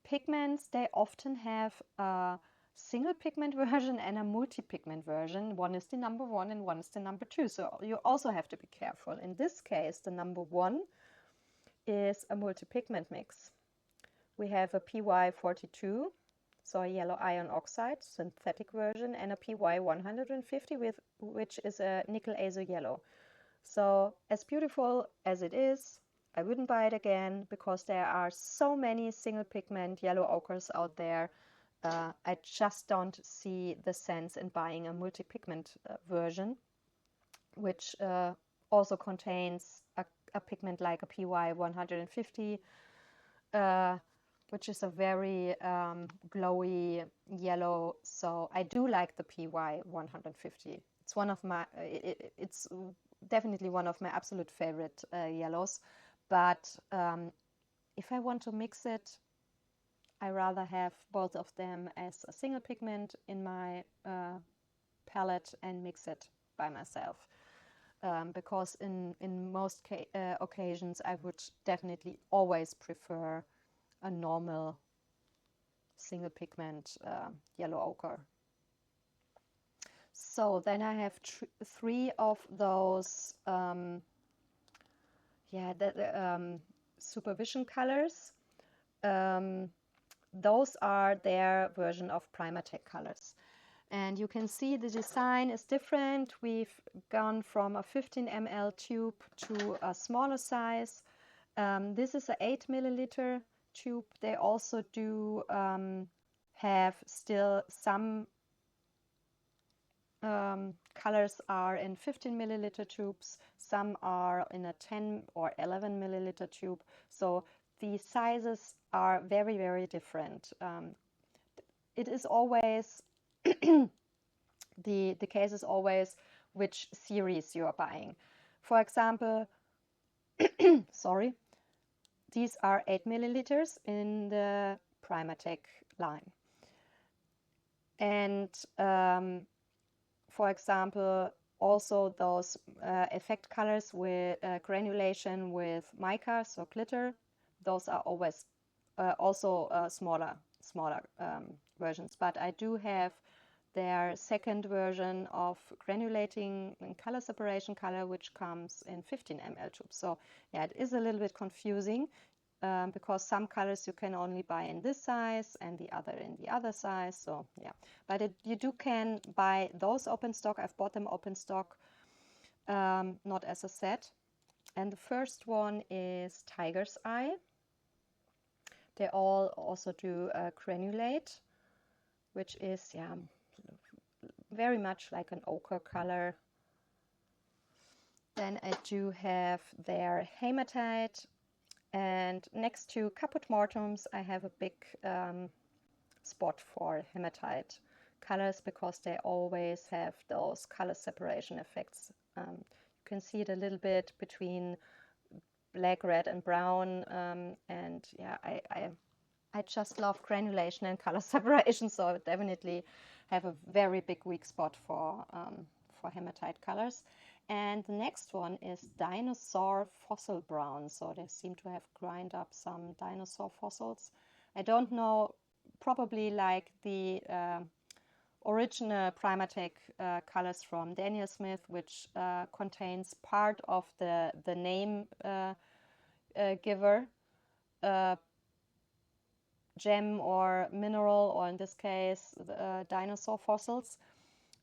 pigments, they often have a single pigment version and a multi-pigment version. One is the number 1 and one is the number 2. So you also have to be careful. In this case, the number 1 is a multi-pigment mix. We have a PY42, so a yellow iron oxide synthetic version, and a PY150, which is a nickel azo yellow. So as beautiful as it is, I wouldn't buy it again because there are so many single pigment yellow ochres out there. I just don't see the sense in buying a multi-pigment version, which also contains a pigment like a PY150, which is a very glowy yellow. So I do like the PY150. It's one of my, it's definitely one of my absolute favorite yellows. But if I want to mix it, I rather have both of them as a single pigment in my palette and mix it by myself. Because in most occasions I would definitely always prefer a normal single pigment yellow ochre. So then I have 3 of those supervision colors. Those are their version of Primatech colors. And you can see the design is different. We've gone from a 15 ml tube to a smaller size. This is an 8 milliliter tube. They also do have still some colors are in 15 milliliter tubes, some are in a 10 or 11 milliliter tube. So the sizes are very, very different. It is always, the case is always which series you are buying. For example, sorry, these are 8 milliliters in the Primatech line. And for example, also those effect colors with granulation with mica, so glitter, those are always also smaller versions. But I do have their second version of granulating and color separation color, which comes in 15 ml tubes. So yeah, it is a little bit confusing because some colors you can only buy in this size and the other in the other size. So yeah, but you can buy those open stock. I've bought them open stock, not as a set. And the first one is Tiger's Eye. They all also do granulate, which is very much like an ochre color. Then I do have their hematite, and next to Caput Mortuums I have a big spot for hematite colors because they always have those color separation effects. You can see it a little bit between black, red and brown, and yeah, I just love granulation and color separation, so I definitely have a very big weak spot for hematite colors. And the next one is Dinosaur Fossil Brown. So they seem to have ground up some dinosaur fossils. I don't know, probably like the original Primatech colors from Daniel Smith, which contains part of the name giver. gem or mineral, or in this case dinosaur fossils,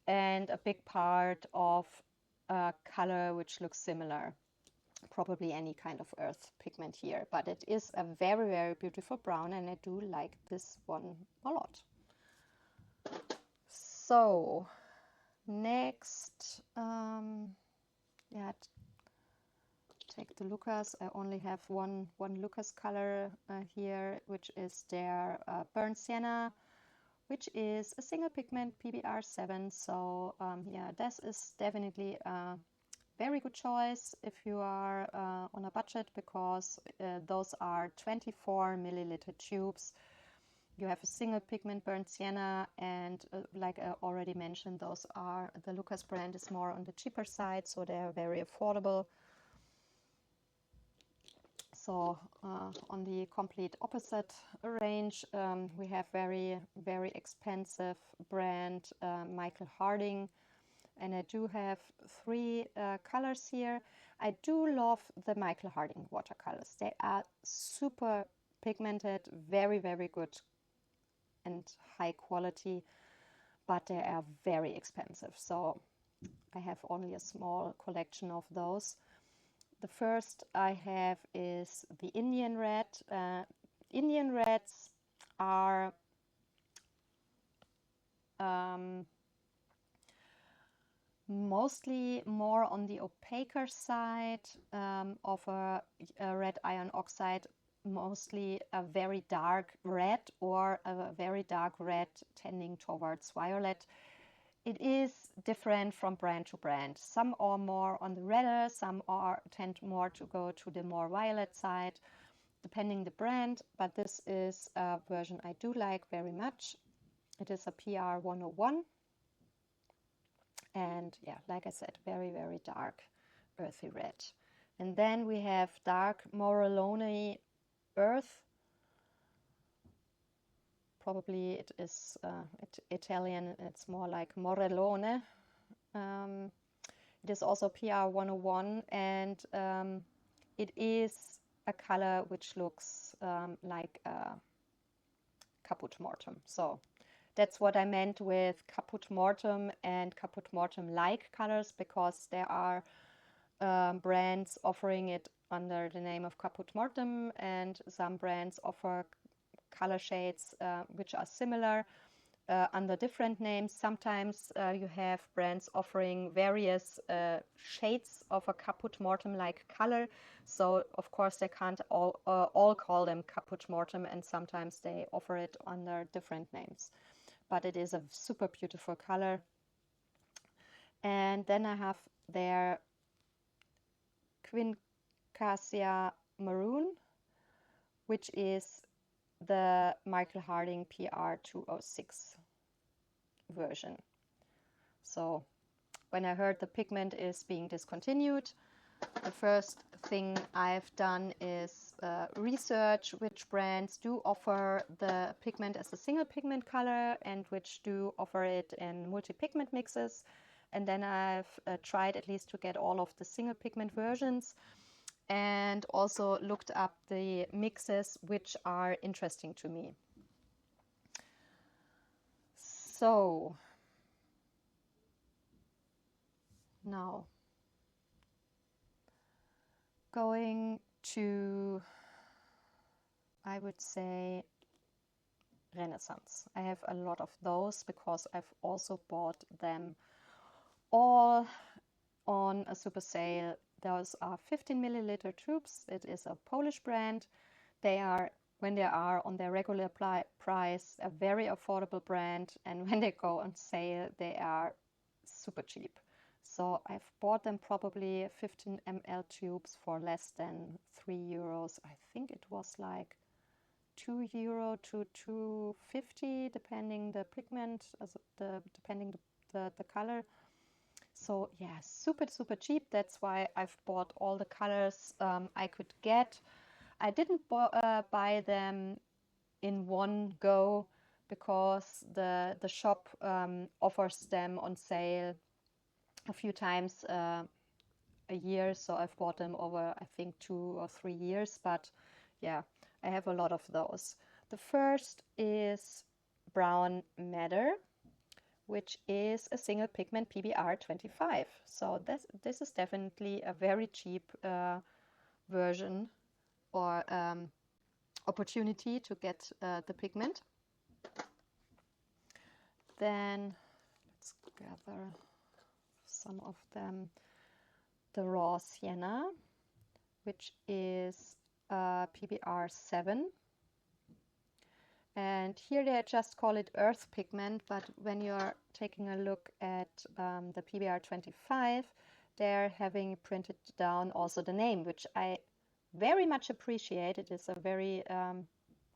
and a big part of color which looks similar. Probably any kind of earth pigment here, but it is a very, very beautiful brown, and I do like this one a lot. So next, yeah, take the Lucas. I only have one Lucas color here, which is their burnt sienna, which is a single pigment PBR7. So yeah, this is definitely a very good choice if you are on a budget, because those are 24 milliliter tubes. You have a single pigment burnt sienna, and like I already mentioned, those are, the Lucas brand is more on the cheaper side, so they are very affordable. So on the complete opposite range, we have very, very expensive brand Michael Harding, and I do have 3 colors here. I do love the Michael Harding watercolors. They are super pigmented, very, very good and high quality, but they are very expensive. So I have only a small collection of those. The first I have is the Indian red. Indian reds are mostly more on the opaquer side of a red iron oxide, mostly a very dark red or a very dark red tending towards violet. It is different from brand to brand. Some are more on the redder, some tend more to go to the more violet side, depending the brand, but this is a version I do like very much. It is a PR 101. And yeah, like I said, very, very dark earthy red. And then we have dark Morellone earth. Probably it is Italian, it's more like Morellone. It is also PR 101, and it is a color which looks like caput mortuum. So that's what I meant with caput mortuum and caput mortuum-like colors, because there are brands offering it under the name of caput mortuum, and some brands offer color shades which are similar under different names. Sometimes you have brands offering various shades of a caput mortuum-like color. So of course they can't all call them caput mortuum, and sometimes they offer it under different names. But it is a super beautiful color. And then I have their Quincasia Maroon, which is the Michael Harding PR 206 version. So when I heard the pigment is being discontinued, the first thing I've done is research which brands do offer the pigment as a single pigment color and which do offer it in multi-pigment mixes. And then I've tried at least to get all of the single pigment versions, and also looked up the mixes which are interesting to me. So now going to, I would say, Renaissance. I have a lot of those because I've also bought them all on a super sale. Those are 15 milliliter tubes. It is a Polish brand. They are, when they are on their regular price, a very affordable brand, and when they go on sale, they are super cheap. So I've bought them probably 15 ml tubes for less than €3. I think it was like €2 to €2.50, depending the pigment, depending the color. So yeah, super, super cheap. That's why I've bought all the colors I could get. I didn't buy them in one go because the shop offers them on sale a few times a year. So I've bought them over, I think, 2 or 3 years. But yeah, I have a lot of those. The first is Brown Madder, which is a single pigment PBR 25. So this is definitely a very cheap version or opportunity to get the pigment. Then let's gather some of them. The Raw Sienna, which is PBR 7. And here they just call it earth pigment, but when you're taking a look at the PBR 25, they're having printed down also the name, which I very much appreciate. It is a very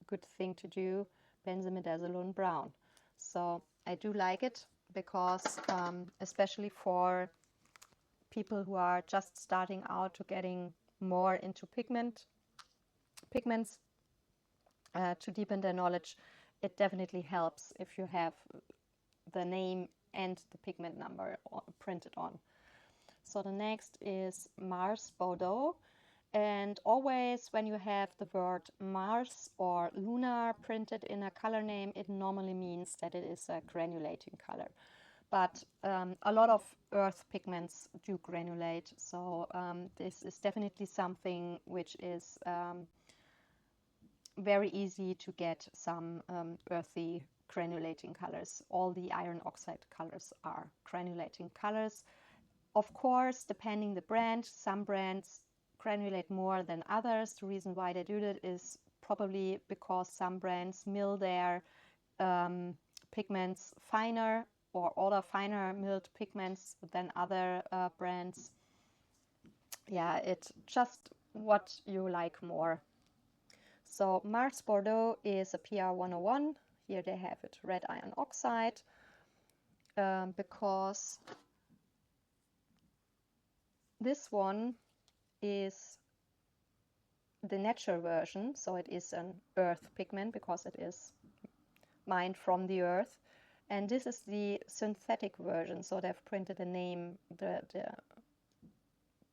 good thing to do, benzimidazoline brown. So I do like it because especially for people who are just starting out to getting more into pigments, to deepen their knowledge, it definitely helps if you have the name and the pigment number printed on. So the next is Mars Bordeaux, and always when you have the word Mars or lunar printed in a color name, it normally means that it is a granulating color. But a lot of earth pigments do granulate, so this is definitely something which is very easy to get some earthy granulating colors. All the iron oxide colors are granulating colors. Of course, depending the brand, some brands granulate more than others. The reason why they do that is probably because some brands mill their pigments finer or order finer milled pigments than other brands. Yeah, it's just what you like more. So Mars Bordeaux is a PR 101. Here they have it red iron oxide because this one is the natural version. So it is an earth pigment because it is mined from the earth. And this is the synthetic version. So they've printed a name, the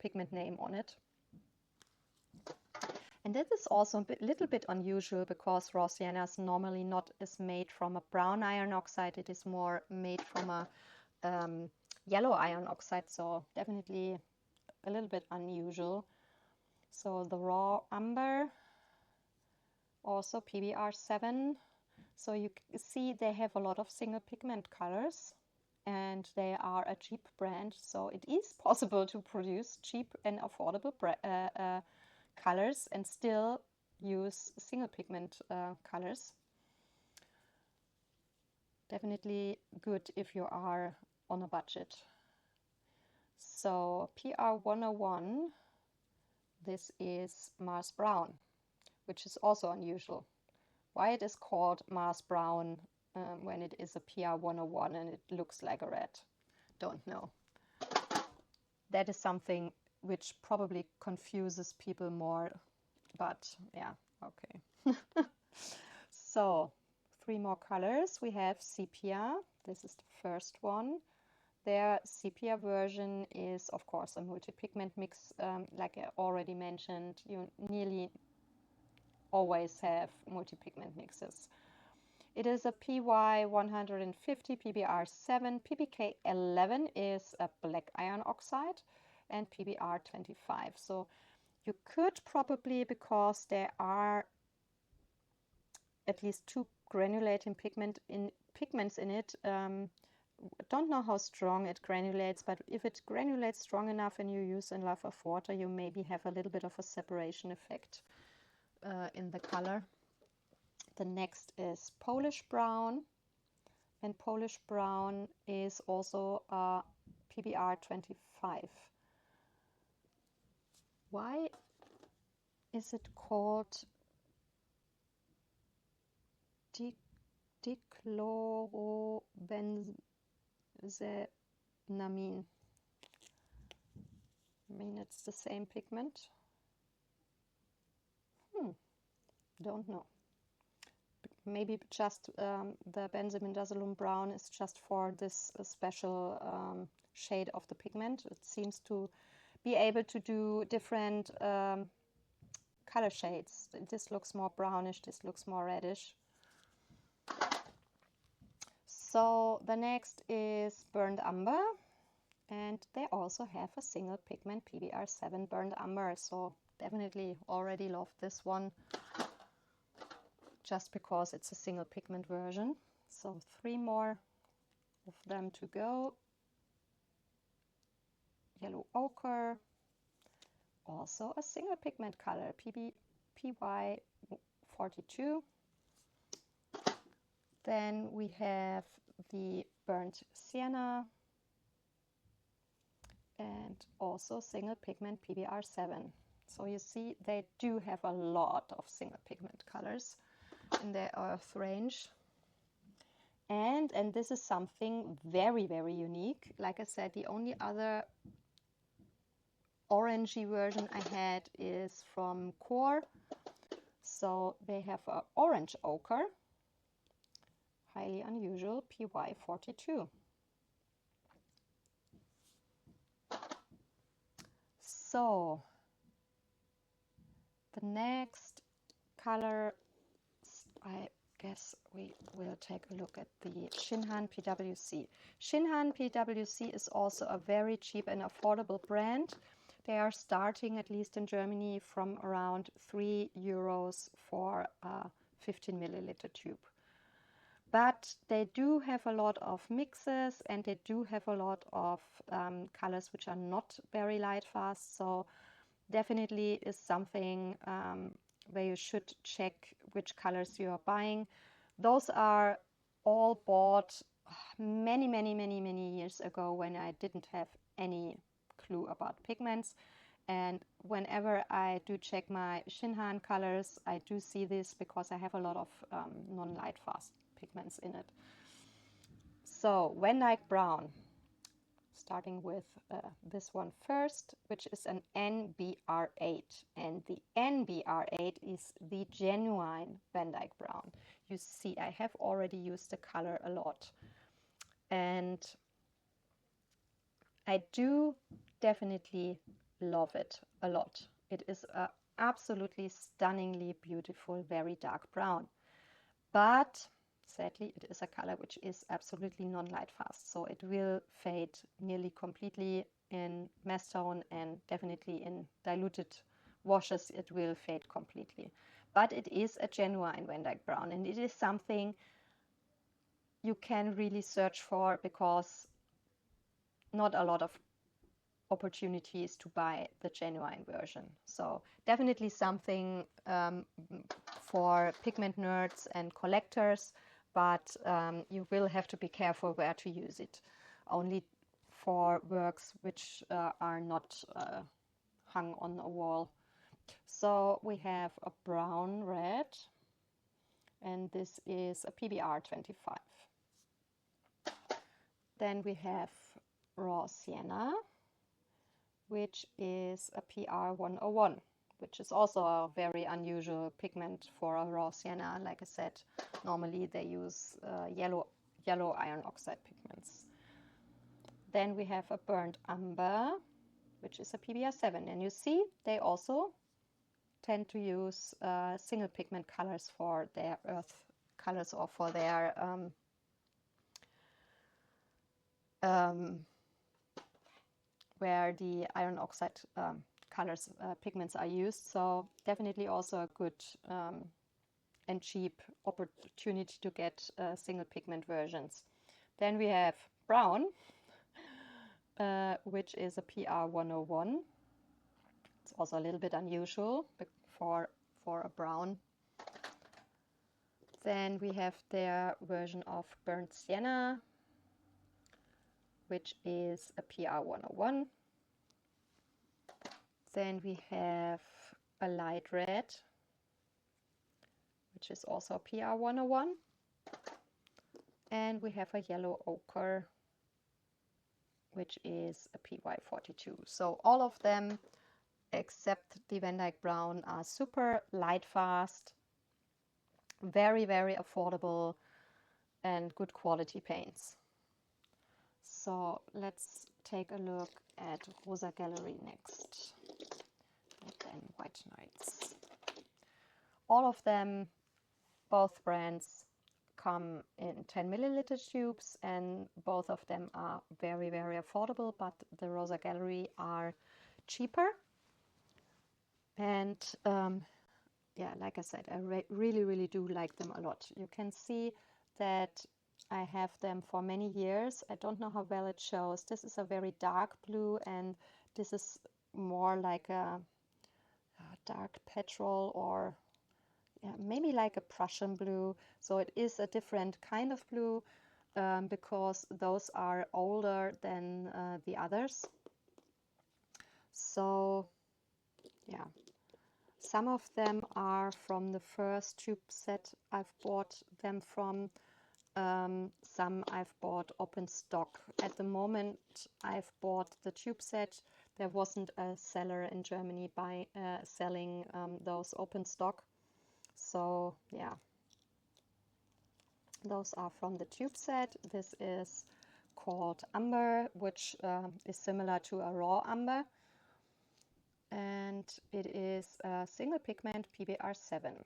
pigment name on it. And this is also a little bit unusual because raw sienna is normally not is made from a brown iron oxide. It is more made from a yellow iron oxide, so definitely a little bit unusual. So the raw umber, also PBR 7. So you see they have a lot of single pigment colors and they are a cheap brand. So it is possible to produce cheap and affordable colors and still use single pigment colors. Definitely good if you are on a budget. So PR 101, this is Mars Brown, which is also unusual. Why it is called Mars Brown when it is a PR 101 and it looks like a red, don't know. That is something which probably confuses people more, but yeah, okay. So 3 more colors. We have sepia. This is the first one. Their sepia version is of course a multi-pigment mix. Like I already mentioned, you nearly always have multi-pigment mixes. It is a PY 150, PBR 7, PBK 11 is a black iron oxide, and PBR 25. So you could probably, because there are at least 2 granulating pigments in it, don't know how strong it granulates, but if it granulates strong enough and you use enough of water, you maybe have a little bit of a separation effect in the color. The next is Polish Brown, and Polish Brown is also PBR 25. Why is it called dichlorobenzenamine? I mean, it's the same pigment. Don't know. Maybe just the benzimidazoline brown is just for this special shade of the pigment. It seems to be able to do different color shades. This looks more brownish, this looks more reddish. So the next is Burnt Umber, and they also have a single pigment PBR7 Burnt Umber, so definitely already love this one just because it's a single pigment version. So 3 more of them to go. Yellow Ochre, also a single pigment color, PY42. Then we have the Burnt Sienna and also single pigment PBR7. So you see they do have a lot of single pigment colors in their earth range. And this is something very, very unique. Like I said, the only other orangey version I had is from Core. So they have an orange ochre, highly unusual, PY42. So the next color, I guess we will take a look at the Shinhan PWC. Shinhan PWC is also a very cheap and affordable brand. They are starting, at least in Germany, from around €3 for a 15 milliliter tube. But they do have a lot of mixes, and they do have a lot of colors which are not very light fast. So definitely is something where you should check which colors you are buying. Those are all bought many years ago when I didn't have any clue about pigments. And whenever I do check my Shinhan colors, I do see this because I have a lot of non-light fast pigments in it. So Van Dyke Brown, starting with this one first, which is an NBR8, and the NBR8 is the genuine Van Dyke Brown. You see, I have already used the color a lot, and I do definitely love it a lot. It is a absolutely stunningly beautiful, very dark brown, but sadly it is a color which is absolutely non-light fast, so it will fade nearly completely in mast tone, and definitely in diluted washes it will fade completely. But it is a genuine Van Dyke Brown, and it is something you can really search for because not a lot of opportunities to buy the genuine version. So definitely something for pigment nerds and collectors, but you will have to be careful where to use it. Only for works which are not hung on a wall. So we have a brown red, and this is a PBR25. Then we have raw sienna, which is a PR101, which is also a very unusual pigment for a raw sienna. Like I said, normally they use yellow iron oxide pigments. Then we have a burnt umber, which is a PBR7, and you see they also tend to use single pigment colors for their earth colors, or for their where the iron oxide colors pigments are used. So definitely also a good and cheap opportunity to get single pigment versions. Then we have brown, which is a PR101. It's also a little bit unusual for a brown. Then we have their version of burnt sienna, which is a PR101. Then we have a light red, which is also a PR101. And we have a yellow ochre, which is a PY42. So all of them, except the Van Dyke Brown, are super light fast, very affordable, and good quality paints. So let's take a look at Rosa Gallery next, and then White Nights. all of them, both brands, come in 10 milliliter tubes, and both of them are very, very affordable, but the Rosa Gallery are cheaper. And yeah, like I said, I really, really do like them a lot. You can see that I have them for many years. I don't know how well it shows. This is a very dark blue, and this is more like a dark petrol, or yeah, maybe like a Prussian blue. So it is a different kind of blue because those are older than the others. So yeah, some of them are from the first tube set I've bought them from. Some I've bought open stock. At the moment I've bought the tube set. There wasn't a seller in Germany selling those open stock. So yeah, those are from the tube set. This is called Amber, which is similar to a raw amber. And it is a single pigment PBR7.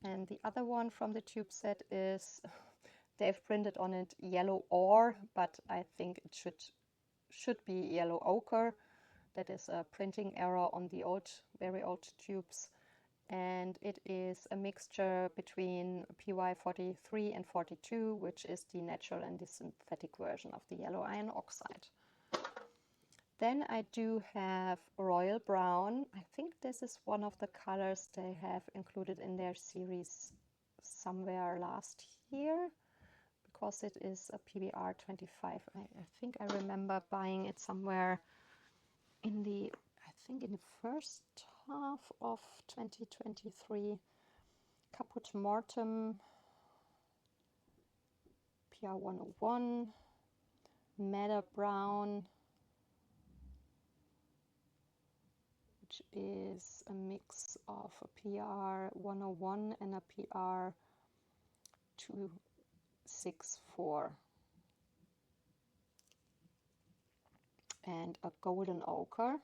And the other one from the tube set is, they've printed on it yellow ore, but I think it should be yellow ochre. That is a printing error on the very old tubes. And it is a mixture between PY43 and 42, which is the natural and the synthetic version of the yellow iron oxide. Then I do have Royal Brown. I think this is one of the colors they have included in their series somewhere last year, because it is a PBR 25. I think I remember buying it somewhere in the first half of 2023. Caput Mortem, PR 101, Madder Brown, which is a mix of a PR 101 and a PR 264, and a Golden Ochre,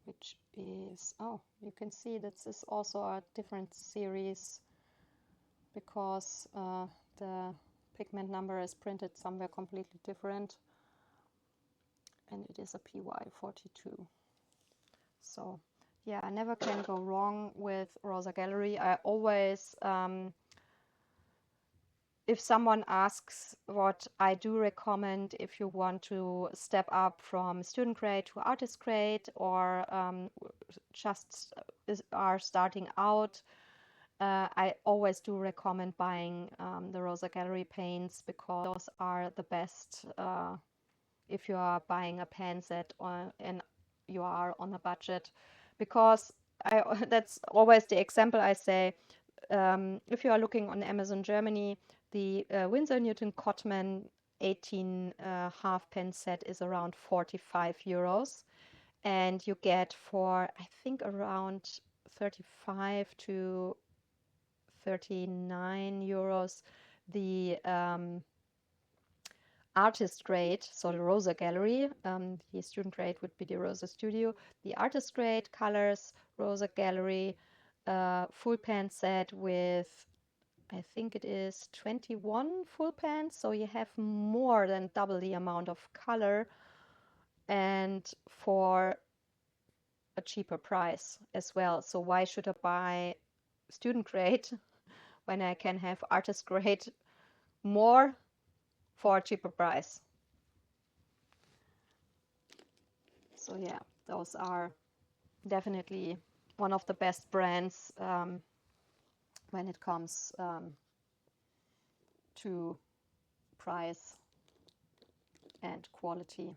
which is, oh, you can see this is also a different series because the pigment number is printed somewhere completely different, and it is a PY42. So yeah, I never can go wrong with Rosa Gallery. I always, if someone asks what I do recommend, if you want to step up from student grade to artist grade, or just are starting out, I always do recommend buying the Rosa Gallery paints, because those are the best if you are buying a pan set and you are on a budget. Because that's always the example I say. If you are looking on Amazon Germany, the Winsor Newton Cotman 18 half pen set is around 45 euros, and you get for, I think, around 35 to 39 euros the artist grade, so the Rosa Gallery. The student grade would be the Rosa Studio. The artist grade colors, Rosa Gallery, full pan set with, I think it is 21 full pans, so you have more than double the amount of color, and for a cheaper price as well. So why should I buy student grade when I can have artist grade more for a cheaper price? So yeah, those are definitely one of the best brands when it comes to price and quality.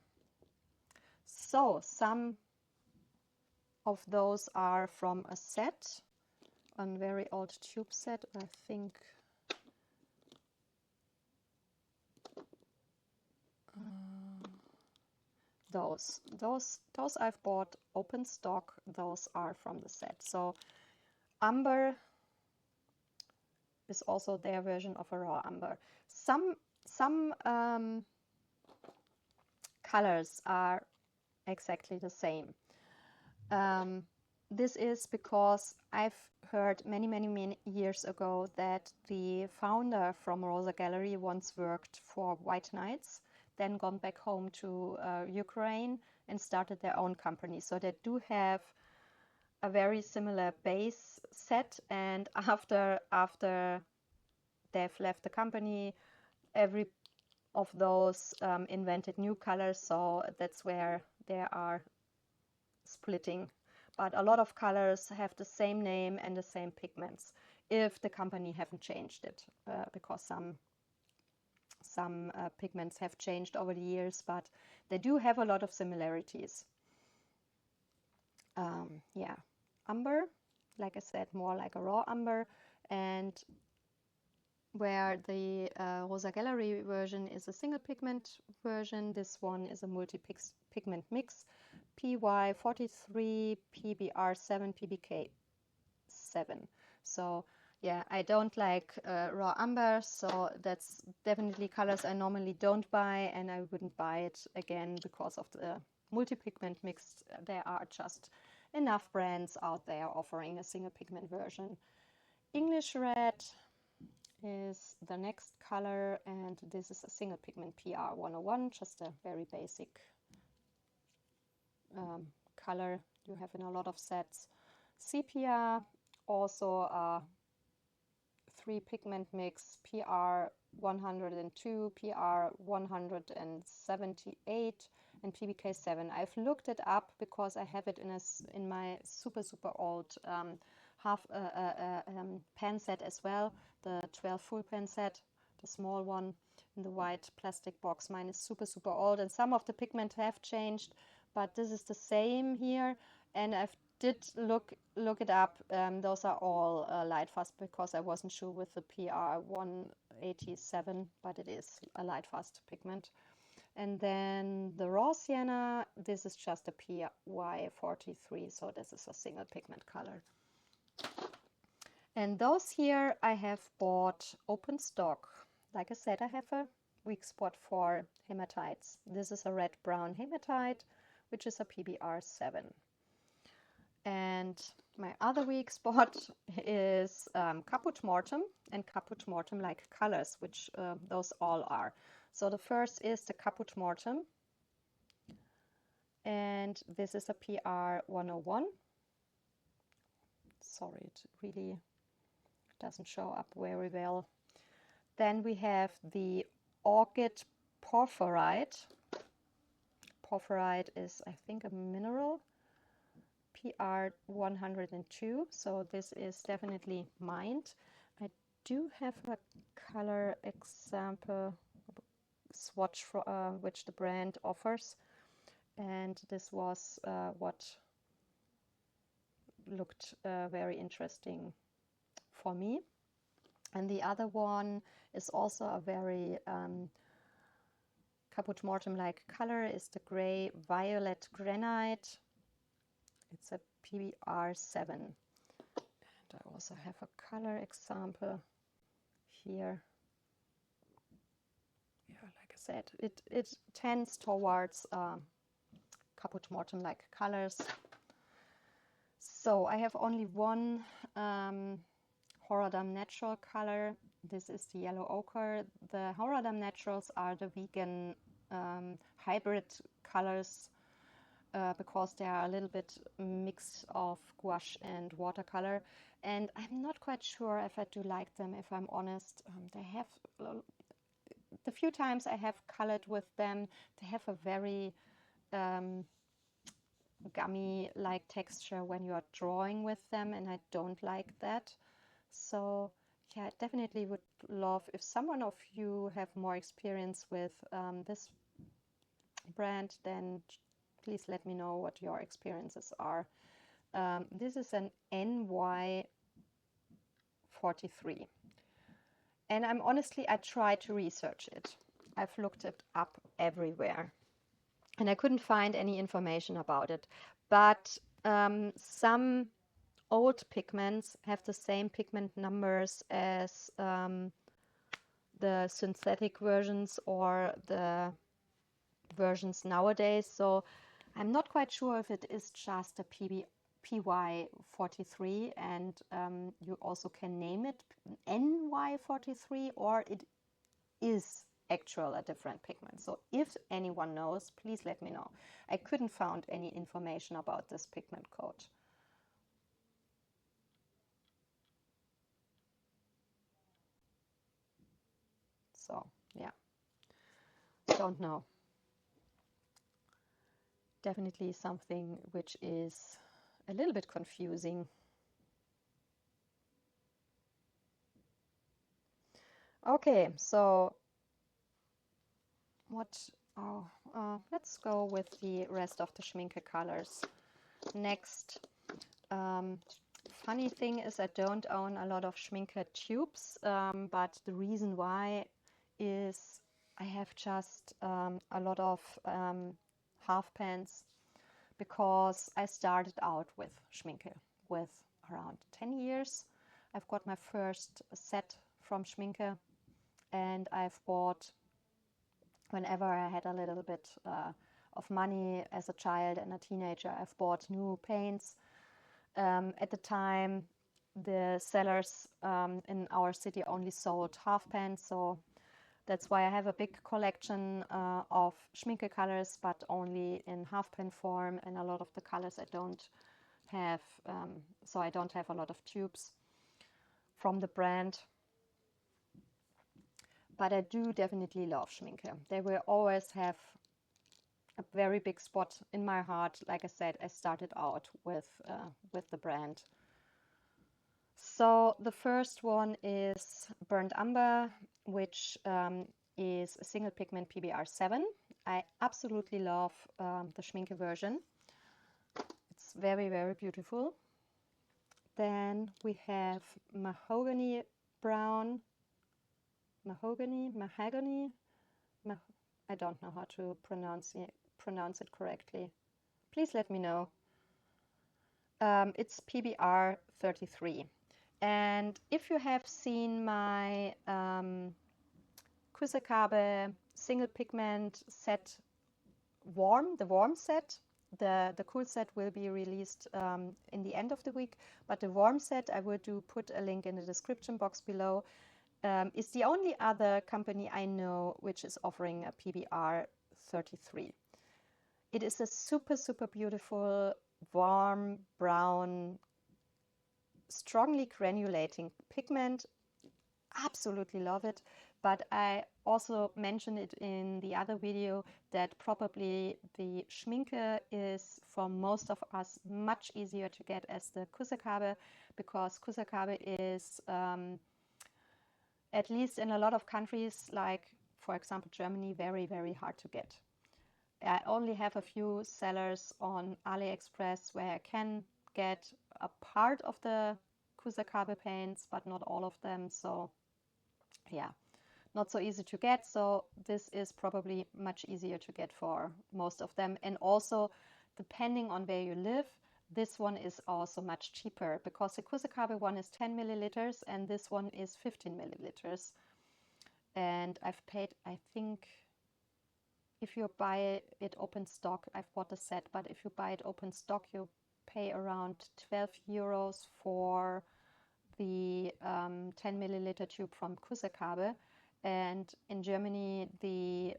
So some of those are from a set, a very old tube set, I think. Those I've bought open stock. Those are from the set. So Amber is also their version of a raw amber. Some colors are exactly the same. this is because I've heard many years ago that the founder from Rosa Gallery once worked for White Knights, then gone back home to Ukraine and started their own company. So they do have a very similar base set, and after they've left the company, every of those invented new colors, so that's where they are splitting. But a lot of colors have the same name and the same pigments if the company haven't changed it, because some pigments have changed over the years, but they do have a lot of similarities. Yeah, umber, like I said, more like a raw umber, and where the Rosa Gallery version is a single pigment version, this one is a multi-pigment mix, PY43, PBR7, PBK7. So yeah, I don't like raw umber, so that's definitely colors I normally don't buy, and I wouldn't buy it again because of the multi-pigment mix. There are just enough brands out there offering a single pigment version. English red is the next color, and this is a single pigment PR101, just a very basic color you have in a lot of sets. Sepia, also a 3 pigment mix, PR102, PR178, and PBK7. I've looked it up because I have it in my super old pen set as well, the 12 full pen set, the small one in the white plastic box. Mine is super old, and some of the pigment have changed, but this is the same here, and I did look it up. Those are all light fast, because I wasn't sure with the PR187, but it is a light fast pigment. And then the raw sienna, this is just a PY43, so this is a single pigment color. And those here I have bought open stock. Like I said, I have a weak spot for hematites. This is a red-brown hematite, which is a PBR7. And my other weak spot is Caput Mortem and Caput Mortem-like colors, which those all are. So the first is the Caput Mortem, and this is a PR101. Sorry, it really doesn't show up very well. Then we have the Orchid Porphyroid. Porphyroid is, I think, a mineral, PR102, so this is definitely mined. I do have a color example swatch for, which the brand offers, and this was what looked very interesting for me. And the other one is also a very Caput Mortem-like color, is the gray violet granite. It's a PBR7. And I also have a color example here. Yeah, like I said, it tends towards Caput Mortem-like colors. So I have only one Horadam natural color. This is the yellow ochre. The Horadam naturals are the vegan hybrid colors, because they are a little bit mix of gouache and watercolor, and I'm not quite sure if I do like them, if I'm honest. They have, the few times I have colored with them, they have a very gummy-like texture when you are drawing with them, and I don't like that. So yeah, I definitely would love if someone of you have more experience with this brand, then please let me know what your experiences are. This is an NY43, and I tried to research it. I've looked it up everywhere, and I couldn't find any information about it. But some old pigments have the same pigment numbers as the synthetic versions or the versions nowadays. So I'm not quite sure if it is just a PY43, and you also can name it NY43, or it is actual a different pigment. So if anyone knows, please let me know. I couldn't find any information about this pigment code. So yeah, don't know. Definitely something which is a little bit confusing. Okay, so let's go with the rest of the Schminke colors. Next, funny thing is I don't own a lot of Schminke tubes, but the reason why is I have just a lot of half pans, because I started out with Schminke with around 10 years. I've got my first set from Schminke, and I've bought, whenever I had a little bit of money as a child and a teenager, I've bought new paints. At the time, the sellers in our city only sold half pans, so that's why I have a big collection of Schminke colors, but only in half pan form, and a lot of the colors I don't have, so I don't have a lot of tubes from the brand. But I do definitely love Schminke. They will always have a very big spot in my heart. Like I said, I started out with the brand. So the first one is Burnt Umber, which is a single pigment PBR7. I absolutely love the Schminke version. It's very, very beautiful. Then we have Mahogany Brown. Mahogany, I don't know how to pronounce it correctly. Please let me know. It's PBR 33. And if you have seen my Kuretake single pigment set the warm set, the cool set will be released in the end of the week, but the warm set, I will put a link in the description box below, is the only other company I know which is offering a PBR 33. It is a super, super beautiful, warm, brown, strongly granulating pigment. Absolutely love it. But I also mentioned it in the other video that probably the Schminke is, for most of us, much easier to get as the Kuretake, because Kuretake is at least in a lot of countries, like for example Germany, very, very hard to get. I only have a few sellers on AliExpress where I can get a part of the Kuretake paints, but not all of them. So yeah, not so easy to get. So this is probably much easier to get for most of them. And also, depending on where you live, this one is also much cheaper, because the Kuretake one is 10 milliliters and this one is 15 milliliters. And I've paid, I think, if you buy it open stock, I've bought a set, but if you buy it open stock, you pay around 12 euros for the 10 milliliter tube from Kuretake. And in Germany, the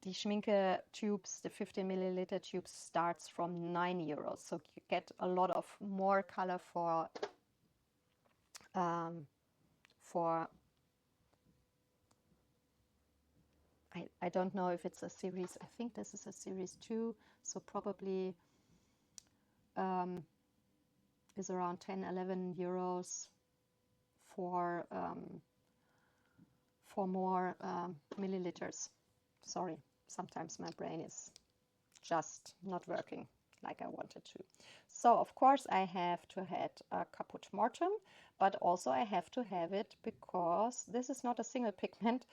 Schminke tubes, the 15 milliliter tubes, starts from 9 euros. So you get a lot of more color for I don't know if it's a series. I think this is a series 2, so probably is around 10-11 euros for more milliliters. Sorry, sometimes my brain is just not working like I wanted to. So of course I have to have a caput mortuum, but also I have to have it because this is not a single pigment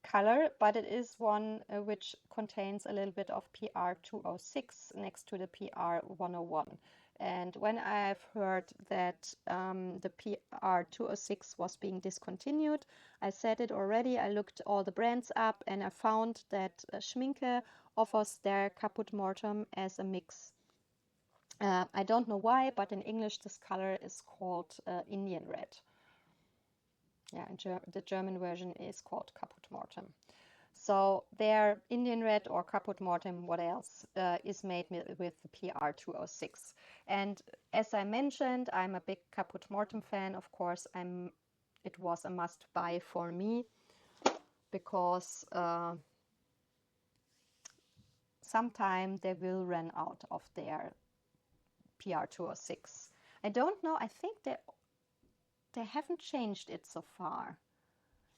color, but it is one which contains a little bit of PR 206 next to the PR 101. And when I've heard that the PR206 was being discontinued, I said it already, I looked all the brands up and I found that Schminke offers their Caput Mortem as a mix. I don't know why, but in English this color is called Indian Red. Yeah, the German version is called Caput Mortem. So their Indian Red or Caput Mortem, what else, is made with the PR206. And as I mentioned, I'm a big Caput Mortem fan. Of course, it was a must buy for me because sometime they will run out of their PR206. I don't know, I think they haven't changed it so far.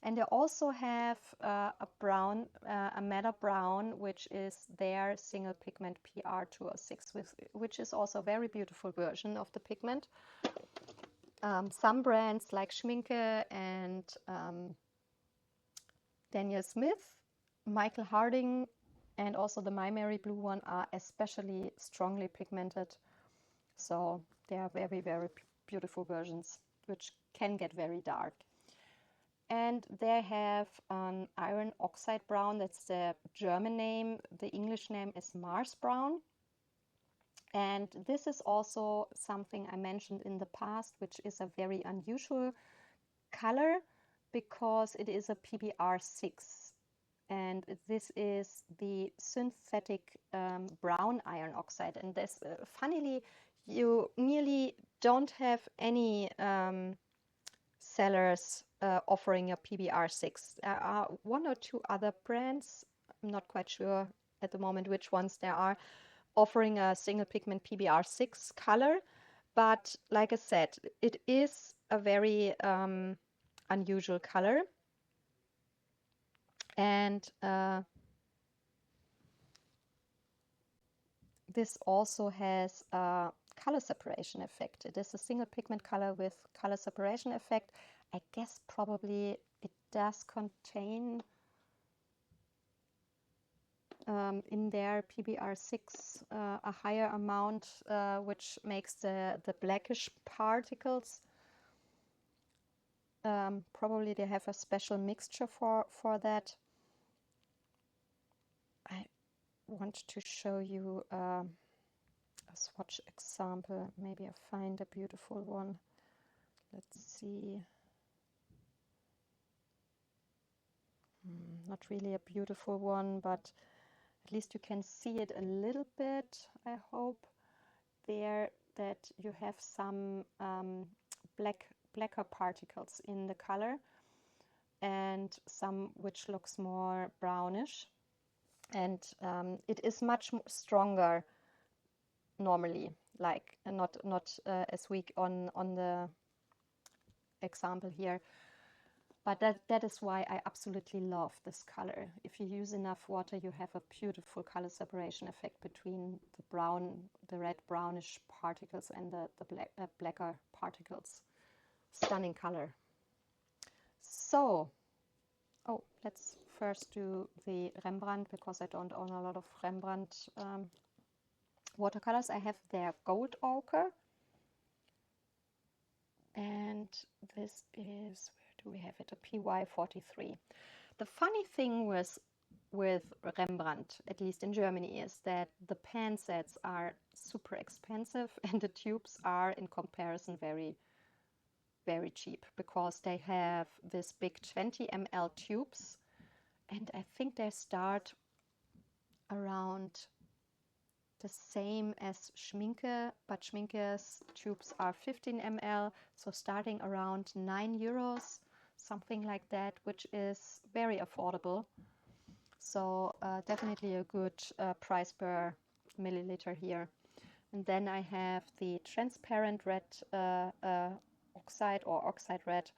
And they also have a brown, a madder brown, which is their single pigment PR206, which is also a very beautiful version of the pigment. Some brands like Schminke and Daniel Smith, Michael Harding, and also the My Mary Blue one are especially strongly pigmented. So they are very, very beautiful versions, which can get very dark. And they have an iron oxide brown, that's the German name. The English name is Mars brown. And this is also something I mentioned in the past, which is a very unusual color because it is a PBR6. And this is the synthetic brown iron oxide. And this, funnily, you nearly don't have any sellers offering a PBR6. There are one or two other brands, I'm not quite sure at the moment which ones there are, offering a single pigment PBR6 color. But like I said, it is a very unusual color. And this also has a color separation effect. It is a single pigment color with color separation effect. I guess probably it does contain in their PBR6 a higher amount, which makes the blackish particles. Probably they have a special mixture for that. I want to show you a swatch example. Maybe I find a beautiful one. Let's see. Not really a beautiful one, but at least you can see it a little bit, I hope, there, that you have some blacker particles in the color and some which looks more brownish. And it is much stronger normally, like not as weak on the example here. But that is why I absolutely love this color. If you use enough water, you have a beautiful color separation effect between the red brownish particles and the blacker particles. Stunning color. So, let's first do the Rembrandt, because I don't own a lot of Rembrandt watercolors. I have their Gold Ochre. And this is, where do we have it? A PY43. The funny thing with Rembrandt, at least in Germany, is that the pan sets are super expensive and the tubes are in comparison very, very cheap, because they have this big 20 ml tubes, and I think they start around the same as Schminke, but Schminke's tubes are 15 ml, so starting around €9, something like that, which is very affordable. So definitely a good price per milliliter here. And then I have the transparent red oxide or oxide red,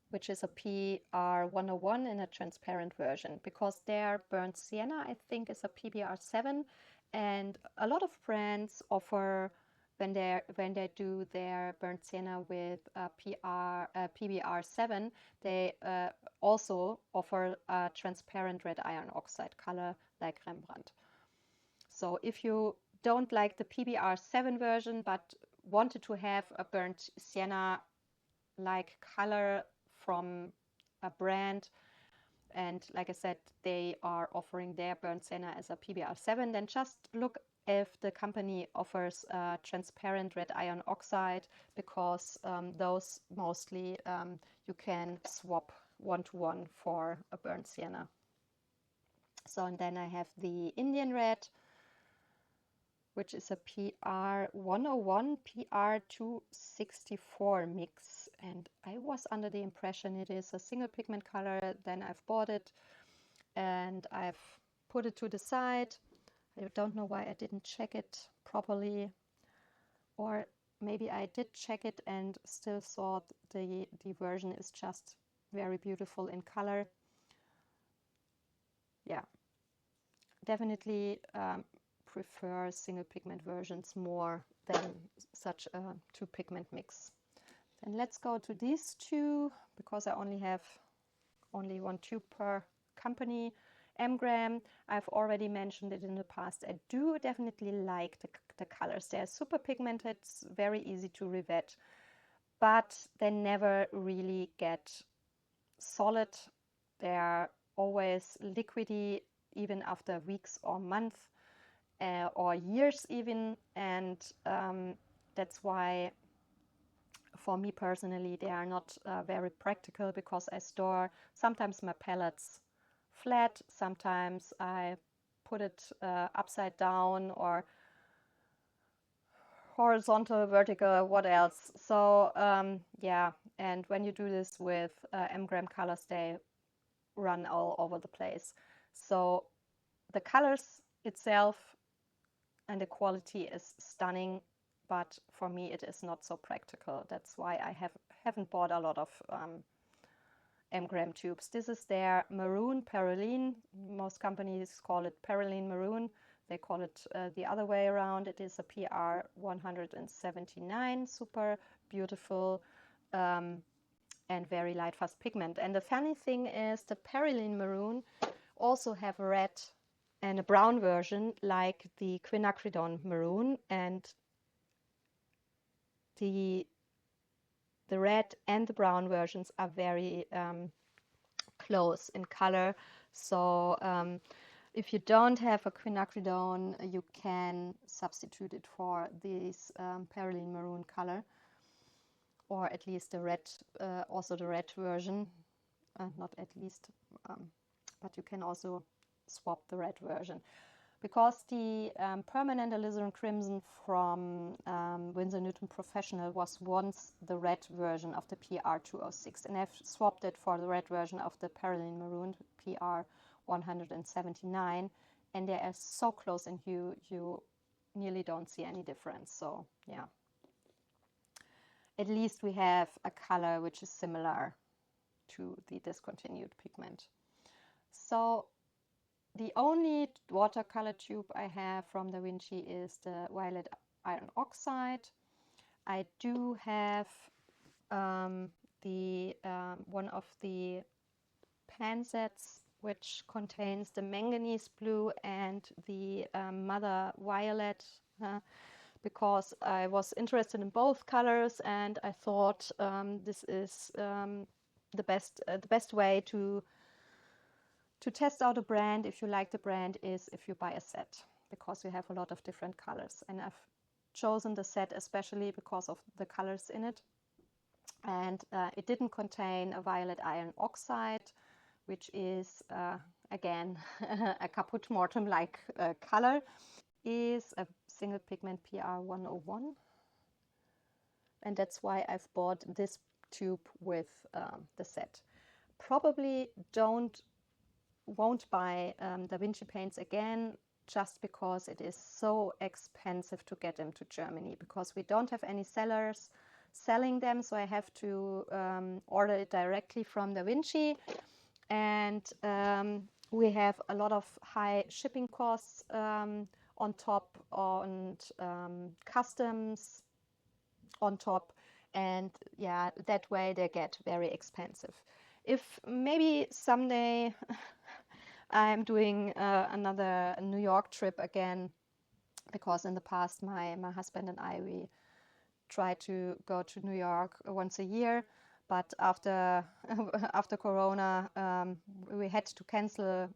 which is a PR101 in a transparent version, because their burnt sienna, I think, is a PBR7, and a lot of brands offer, when they do their burnt sienna with PBR7, they also offer a transparent red iron oxide color like Rembrandt. So if you don't like the PBR7 version, but wanted to have a burnt sienna like color from a brand, and like I said, they are offering their burnt sienna as a PBR7, then just look if the company offers transparent red iron oxide, because those mostly you can swap one-to-one for a burnt sienna. So, and then I have the Indian red, which is a PR101 PR264 mix, and I was under the impression it is a single pigment color. Then I've bought it and I've put it to the side. I don't know why I didn't check it properly, or maybe I did check it and still thought the version is just very beautiful in color. Yeah, definitely prefer single pigment versions more than such a two pigment mix. And let's go to these two, because I only have one tube per company. Mgram, I've already mentioned it in the past. I do definitely like the colors. They're super pigmented, it's very easy to revet, but they never really get solid. They're always liquidy, even after weeks or months or years even, and that's why for me personally they are not very practical, because I store sometimes my palettes flat, sometimes I put it upside down or horizontal, vertical, what else. So yeah, and when you do this with Mgram colors, they run all over the place. So the colors itself and the quality is stunning, but for me it is not so practical. That's why I haven't bought a lot of Mgram tubes. This is their maroon perylene. Most companies call it perylene maroon. They call it the other way around. It is a PR 179, super beautiful and very light fast pigment. And the funny thing is the perylene maroon also have a red and a brown version like the quinacridone maroon, and the red and the brown versions are very close in color. So if you don't have a quinacridone, you can substitute it for this perylene maroon color, or at least the red, also the red version, not at least, but you can also swap the red version, because the permanent alizarin crimson from Winsor Newton Professional was once the red version of the PR206, and I've swapped it for the red version of the perylene maroon PR179, and they are so close in hue you nearly don't see any difference. So yeah, at least we have a color which is similar to the discontinued pigment. So the only watercolor tube I have from Da Vinci is the violet iron oxide. I do have the one of the pan sets which contains the manganese blue and the mother violet, because I was interested in both colors, and I thought this is the best way to test out a brand, if you like the brand, is if you buy a set, because you have a lot of different colors. And I've chosen the set especially because of the colors in it. And it didn't contain a violet iron oxide, which is, again, a caput mortem like color. Is a single pigment PR101. And that's why I've bought this tube with the set. Probably won't buy Da Vinci paints again, just because it is so expensive to get them to Germany, because we don't have any sellers selling them, so I have to order it directly from Da Vinci, and we have a lot of high shipping costs on top, and customs on top, and yeah, that way they get very expensive. If maybe someday I'm doing another New York trip again, because in the past my husband and I, we tried to go to New York once a year, but after after Corona, we had to cancel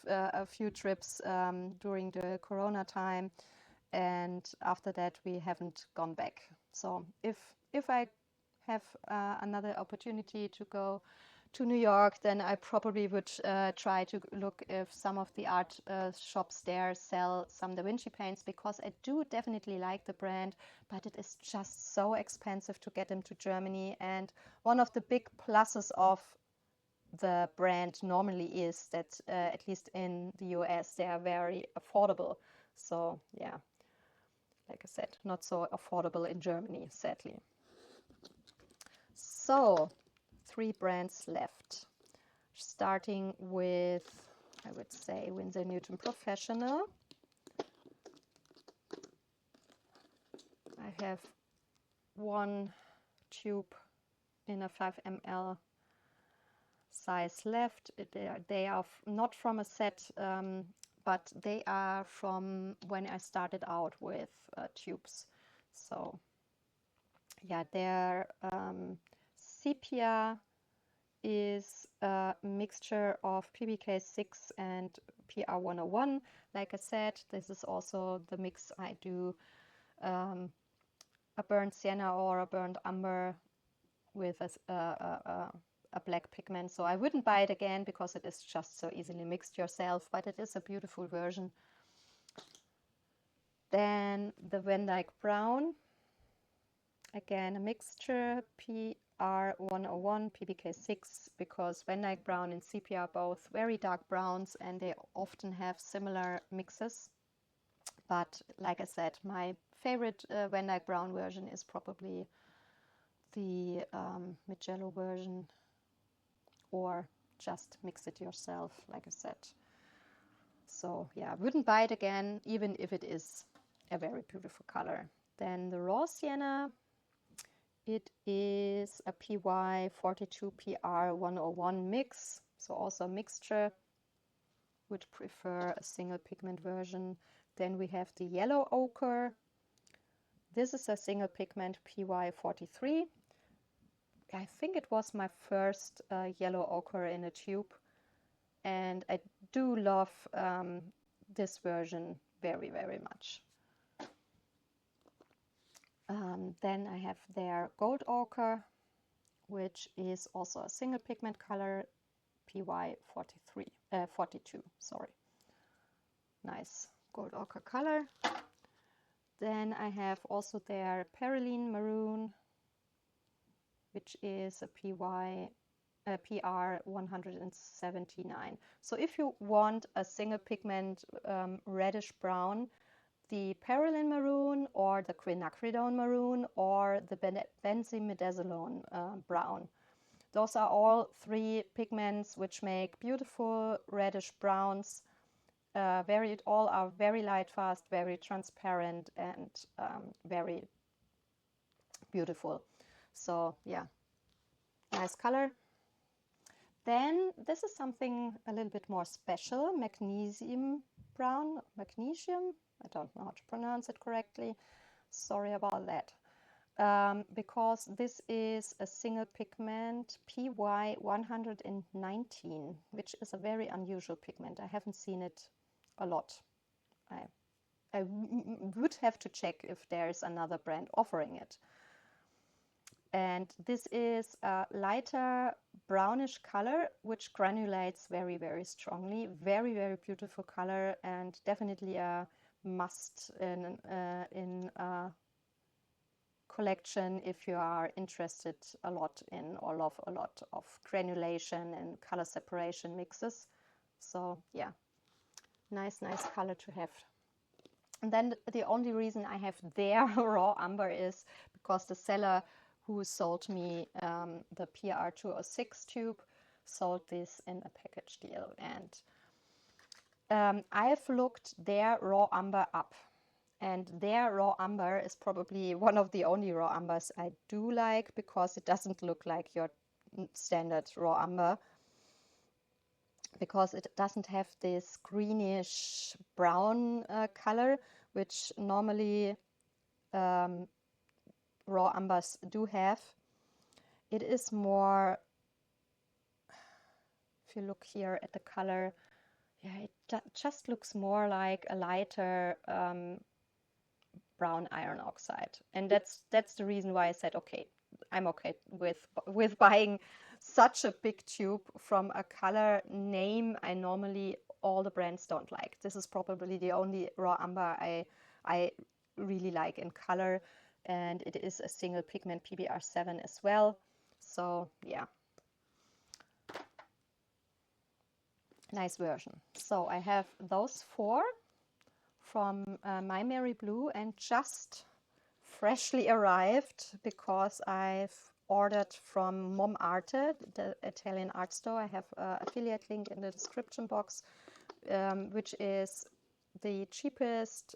a few trips during the Corona time, and after that we haven't gone back. So if I have another opportunity to go to New York, then I probably would try to look if some of the art shops there sell some Da Vinci paints, because I do definitely like the brand, but it is just so expensive to get them to Germany. And one of the big pluses of the brand normally is that at least in the US they are very affordable. So yeah, like I said, not so affordable in Germany, sadly. So 3 brands left, starting with, I would say, Winsor Newton Professional. I have 1 tube in a 5 ml size left. They are not from a set, but they are from when I started out with tubes. So yeah, their sepia is a mixture of PBK6 and PR101. Like I said, this is also the mix I do a burnt sienna or a burnt umber with a black pigment. So I wouldn't buy it again because it is just so easily mixed yourself, but it is a beautiful version. Then the Van Dyke Brown, again a mixture, PR101, PBK6, because Van Dyke Brown and sepia are both very dark browns and they often have similar mixes. But like I said, my favorite Van Dyke Brown version is probably the Mijello version, or just mix it yourself, like I said. So yeah, I wouldn't buy it again, even if it is a very beautiful color. Then the raw sienna, it is a PY42 PR101 mix, so also a mixture. Would prefer a single pigment version. Then we have the yellow ochre. This is a single pigment PY43. I think it was my first yellow ochre in a tube, and I do love this version very, very much. Then I have their gold ochre, which is also a single pigment color, PY42, sorry. Nice gold ochre color. Then I have also their Perylene Maroon, which is a PR179. So if you want a single pigment reddish brown, the Perylene Maroon or the Quinacridone Maroon or the Benzimidazoline brown. Those are all 3 pigments which make beautiful reddish browns. All are very light fast, very transparent, and very beautiful. So yeah, nice color. Then this is something a little bit more special, magnesium brown, magnesium. I don't know how to pronounce it correctly. Sorry about that. Because this is a single pigment PY119, which is a very unusual pigment. I haven't seen it a lot. I would have to check if there's another brand offering it. And this is a lighter brownish color, which granulates very, very strongly. Very, very beautiful color, and definitely a must in a collection if you are interested a lot in or love a lot of granulation and color separation mixes. So yeah, nice color to have. And then the only reason I have their raw umber is because the seller who sold me the PR206 tube sold this in a package deal, and I've looked their raw umber up, and their raw umber is probably one of the only raw umbers I do like, because it doesn't look like your standard raw umber, because it doesn't have this greenish brown color, which normally raw ambers do have. It is more, if you look here at the color, yeah, it just looks more like a lighter brown iron oxide. And that's the reason why I said, okay, I'm okay with buying such a big tube from a color name I normally all the brands don't like. This is probably the only raw amber I really like in color, and it is a single pigment PBR7 as well. So yeah, nice version. So I have those 4 from My Mary Blue, and just freshly arrived because I've ordered from Mom Arte, the Italian art store. I have an affiliate link in the description box, which is the cheapest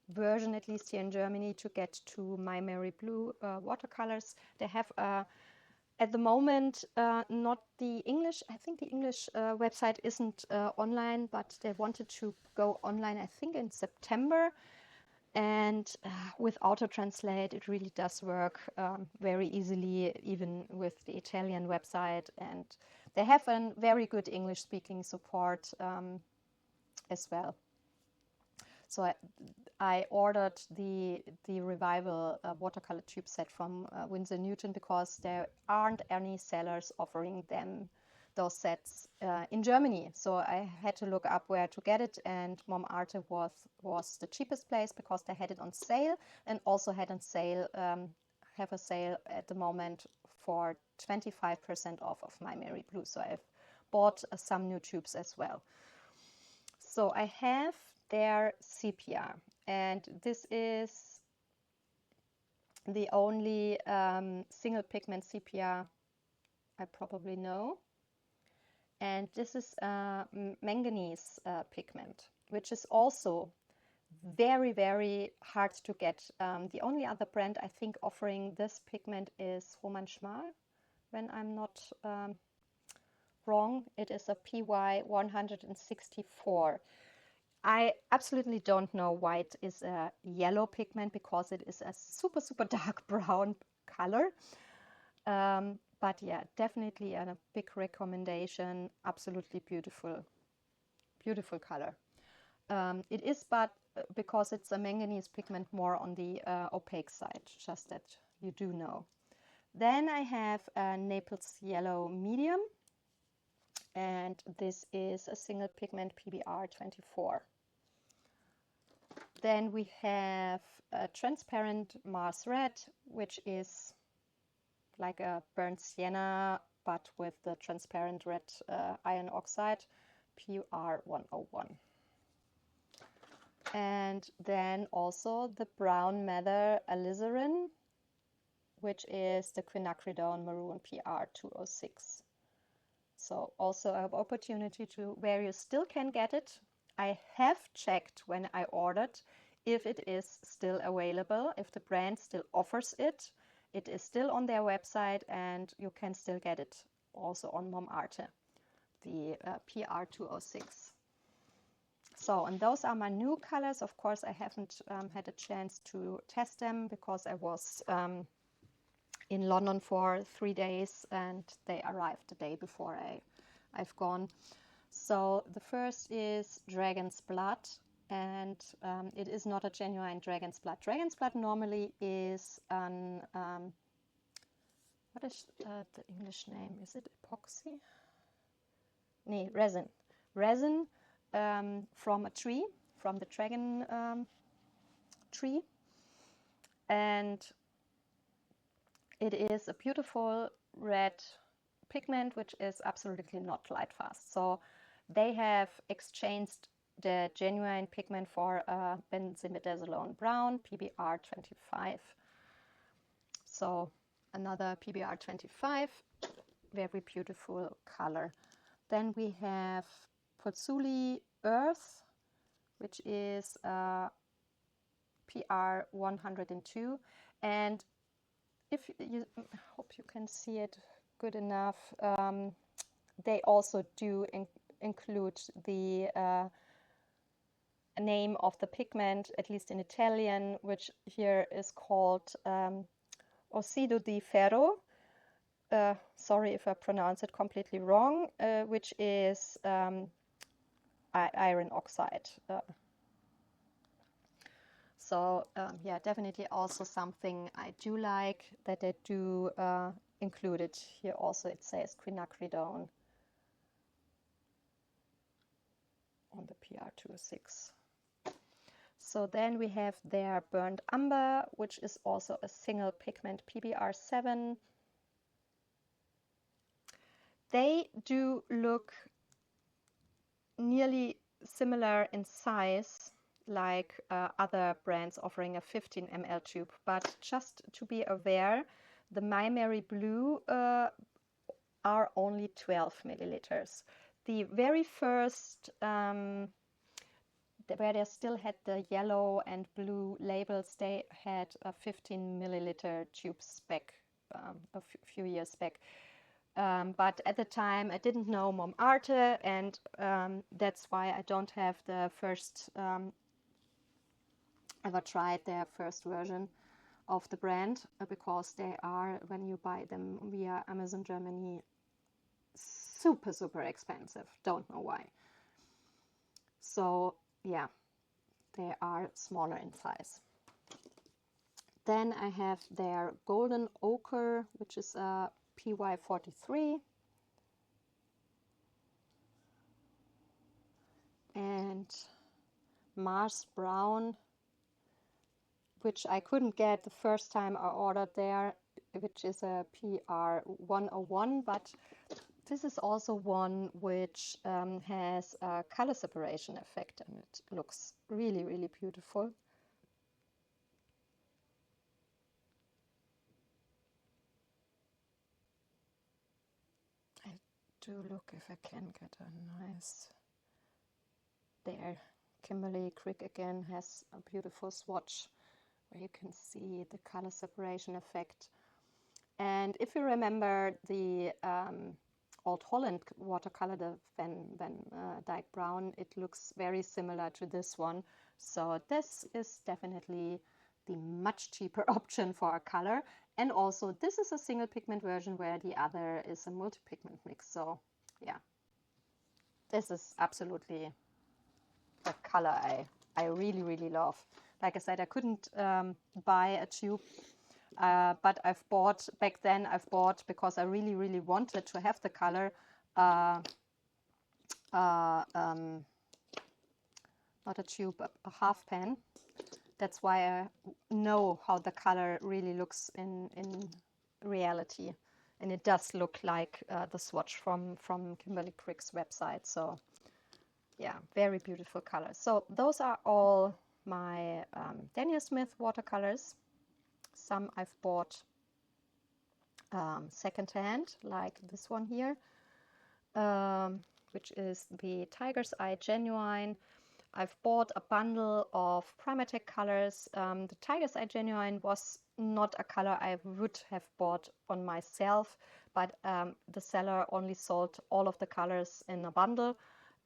version, at least here in Germany, to get to My Mary Blue watercolors. They have at the moment not the English, I think the English website isn't online, but they wanted to go online, I think in September. And with auto translate, it really does work very easily, even with the Italian website. And they have a very good English speaking support as well. So I ordered the Revival watercolor tube set from Winsor Newton because there aren't any sellers offering those sets in Germany. So I had to look up where to get it, and Mom Arte was the cheapest place because they had it on sale, and also had on sale have a sale at the moment for 25% off of My Mary Blue. So I've bought some new tubes as well. So I have their sepia, and this is the only single pigment sepia I probably know. And this is manganese pigment, which is also very, very hard to get. The only other brand I think offering this pigment is Roman Schmal, when I'm not wrong. It is a PY 164. I absolutely don't know why it is a yellow pigment, because it is a super, super dark brown color. But yeah, definitely a big recommendation. Absolutely beautiful, beautiful color. It is, but because it's a manganese pigment, more on the opaque side, just that you do know. Then I have a Naples Yellow Medium, and this is a single pigment PBR 24. Then we have a transparent Mars Red, which is like a burnt sienna, but with the transparent red iron oxide, PUR 101. And then also the brown Mather Alizarin, which is the quinacridone maroon PR 206. So also an opportunity to where you still can get it. I have checked when I ordered if it is still available, if the brand still offers it. It is still on their website, and you can still get it also on Mom Arte, the PR 206. So, and those are my new colors. Of course, I haven't had a chance to test them because I was in London for 3 days, and they arrived the day before I've gone. So the first is Dragon's Blood, and it is not a genuine Dragon's Blood. Dragon's Blood normally is an, what is the English name? Is it epoxy? No, resin. Resin from a tree, from the dragon tree. And it is a beautiful red pigment, which is absolutely not light fast. So they have exchanged the genuine pigment for a benzimidazolone brown, PBR 25. So another PBR 25, very beautiful color. Then we have Pozzoli Earth, which is PR 102. And if you, I hope you can see it good enough, they also do include the name of the pigment, at least in Italian, which here is called ossido di ferro. Sorry if I pronounce it completely wrong, which is iron oxide. So yeah, definitely also something I do like that they do include it here. Also, it says quinacridone on the PR26. So then we have their burnt umber, which is also a single pigment PBR7. They do look nearly similar in size like other brands offering a 15 ml tube, but just to be aware, the My Mary Blue are only 12 milliliters. The very first, where they still had the yellow and blue labels, they had a 15 milliliter tubes back a few years back. But at the time I didn't know Mom Arte, and that's why I don't have the first ever tried their first version of the brand, because they are, when you buy them via Amazon Germany, super expensive. Don't know why. So yeah, they are smaller in size. Then I have their Golden Ochre, which is a PY43. And Mars Brown, which I couldn't get the first time I ordered there, which is a PR101, but this is also one which has a color separation effect, and it looks really beautiful. I do look if I can get a nice... There, Kimberly Crick again has a beautiful swatch where you can see the color separation effect. And if you remember the Old Holland watercolor, the Van Dyke Brown, it looks very similar to this one. So this is definitely the much cheaper option for a color. And also this is a single pigment version where the other is a multi-pigment mix. So yeah, this is absolutely a color I really love. Like I said, I couldn't buy a tube, but I've bought, back then I've bought, because I really wanted to have the color, not a tube, a half pan. That's why I know how the color really looks in reality. And it does look like the swatch from Kimberly Crick's website. So yeah, very beautiful colors. So those are all my Daniel Smith watercolors. Some I've bought secondhand, like this one here, which is the Tiger's Eye Genuine. I've bought a bundle of Primatech colors. The Tiger's Eye Genuine was not a color I would have bought on myself, but the seller only sold all of the colors in a bundle,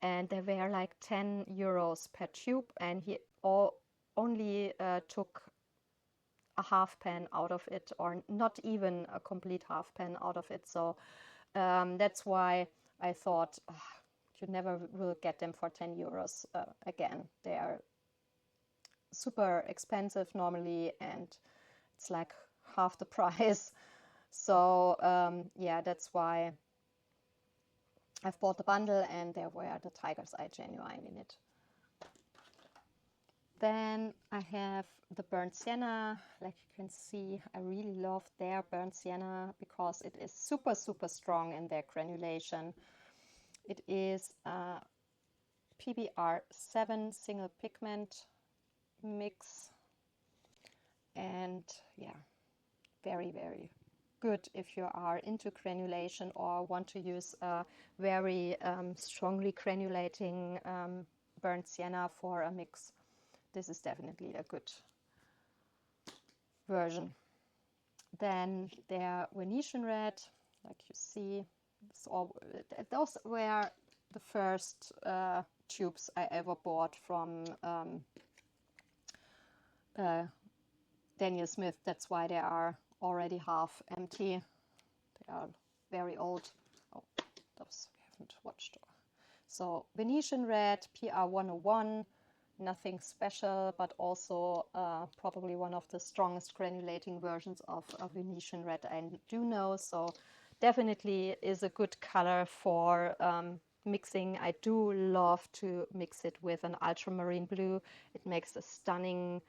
and they were like 10 euros per tube, and he only took a half pan out of it, or not even a complete half pan out of it. So that's why I thought you never will get them for 10 euros again. They are super expensive normally, and it's like half the price. So yeah, that's why I've bought the bundle, and there were the Tiger's Eye Genuine in it. Then I have the Burnt Sienna. Like you can see, I really love their Burnt Sienna because it is super strong in their granulation. It is a PBR7 single pigment mix, and yeah, very good if you are into granulation or want to use a very strongly granulating burnt sienna for a mix. This is definitely a good version. Then their Venetian red, like you see, So those were the first tubes I ever bought from Daniel Smith. That's why they are already half empty. They are very old. Oh, those we haven't watched. So Venetian red, PR 101, nothing special, but also probably one of the strongest granulating versions of Venetian red I do know. So definitely is a good color for mixing. I do love to mix it with an ultramarine blue. It makes a stunning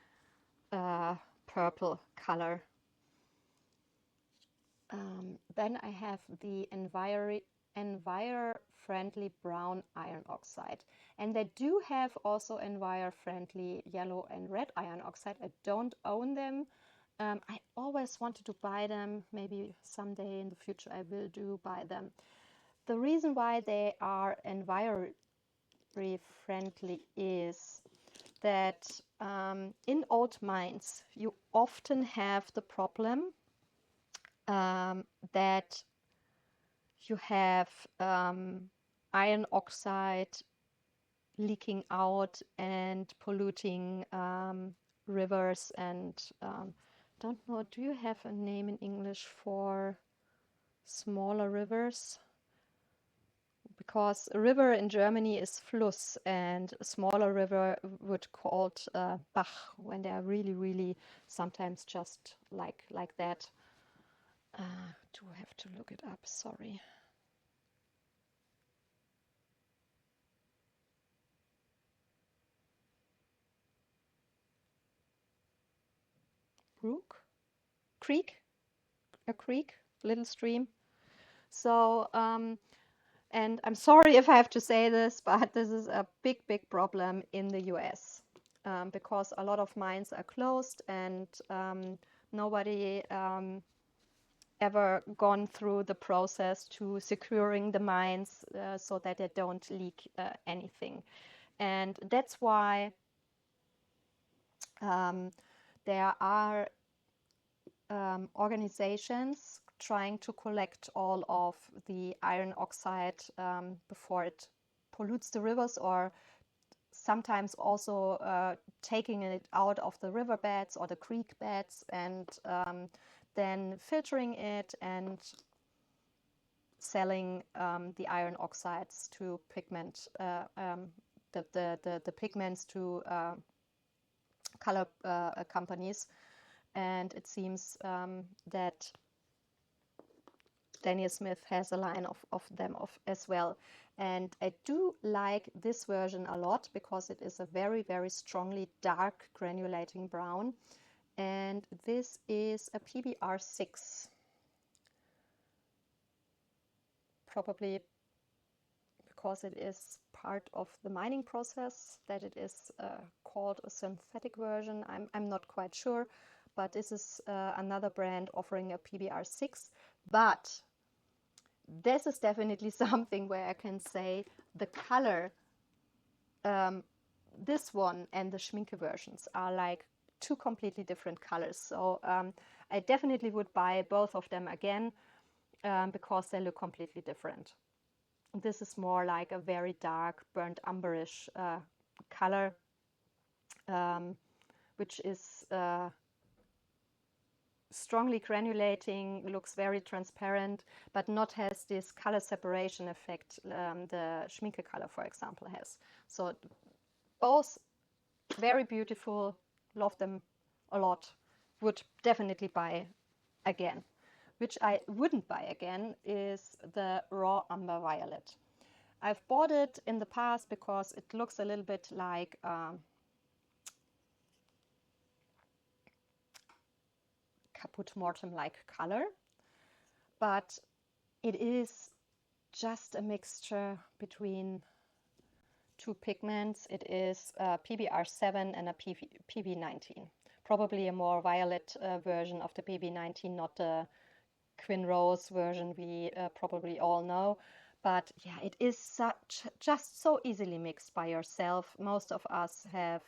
purple color. Then I have the Enviro-friendly brown iron oxide. And they do have also Enviro-friendly yellow and red iron oxide. I don't own them. I always wanted to buy them. Maybe someday in the future I will buy them. The reason why they are enviro-friendly is that in old mines you often have the problem that you have iron oxide leaking out and polluting rivers and don't know, do you have a name in English for smaller rivers? Because a river in Germany is Fluss and a smaller river would called Bach when they are really sometimes just like that. Do I have to look it up? Sorry. Brook? Creek? A creek? Little stream? So, and I'm sorry if I have to say this, but this is a big problem in the US because a lot of mines are closed and nobody ever gone through the process to securing the mines so that they don't leak anything. And that's why there are organizations trying to collect all of the iron oxide before it pollutes the rivers, or sometimes also taking it out of the riverbeds or the creek beds and then filtering it and selling the iron oxides to pigment, the pigments to color companies. And it seems that Daniel Smith has a line of them as well. And I do like this version a lot because it is a very strongly dark granulating brown. And this is a PBR6. Probably because it is part of the mining process that it is called a synthetic version. I'm not quite sure, but this is another brand offering a PBR6. But this is definitely something where I can say the color, this one and the Schminke versions are like two completely different colors. So I definitely would buy both of them again because they look completely different. This is more like a very dark burnt umberish color, which is strongly granulating, looks very transparent, but not has this color separation effect the Schminke color, for example, has. So both very beautiful, love them a lot, would definitely buy again. Which I wouldn't buy again is the raw umber violet. I've bought it in the past because it looks a little bit like Caput Mortem like color, but it is just a mixture between two pigments. It is a PBR7 and a PB19. Probably a more violet version of the PB19, not the Quin Rose version we probably all know. But yeah, it is just so easily mixed by yourself. Most of us have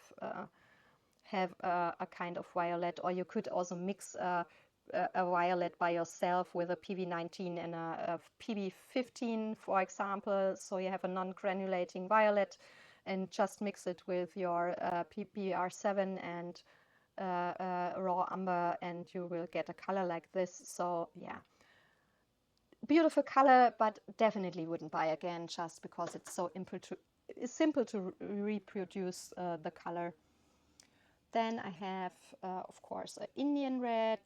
a kind of violet, or you could also mix a violet by yourself with a PV19 and a PV15, for example, so you have a non-granulating violet, and just mix it with your PBR7 and raw umber, and you will get a color like this. So yeah, beautiful color, but definitely wouldn't buy again just because it's so simple to reproduce the color. Then I have, of course, an Indian red,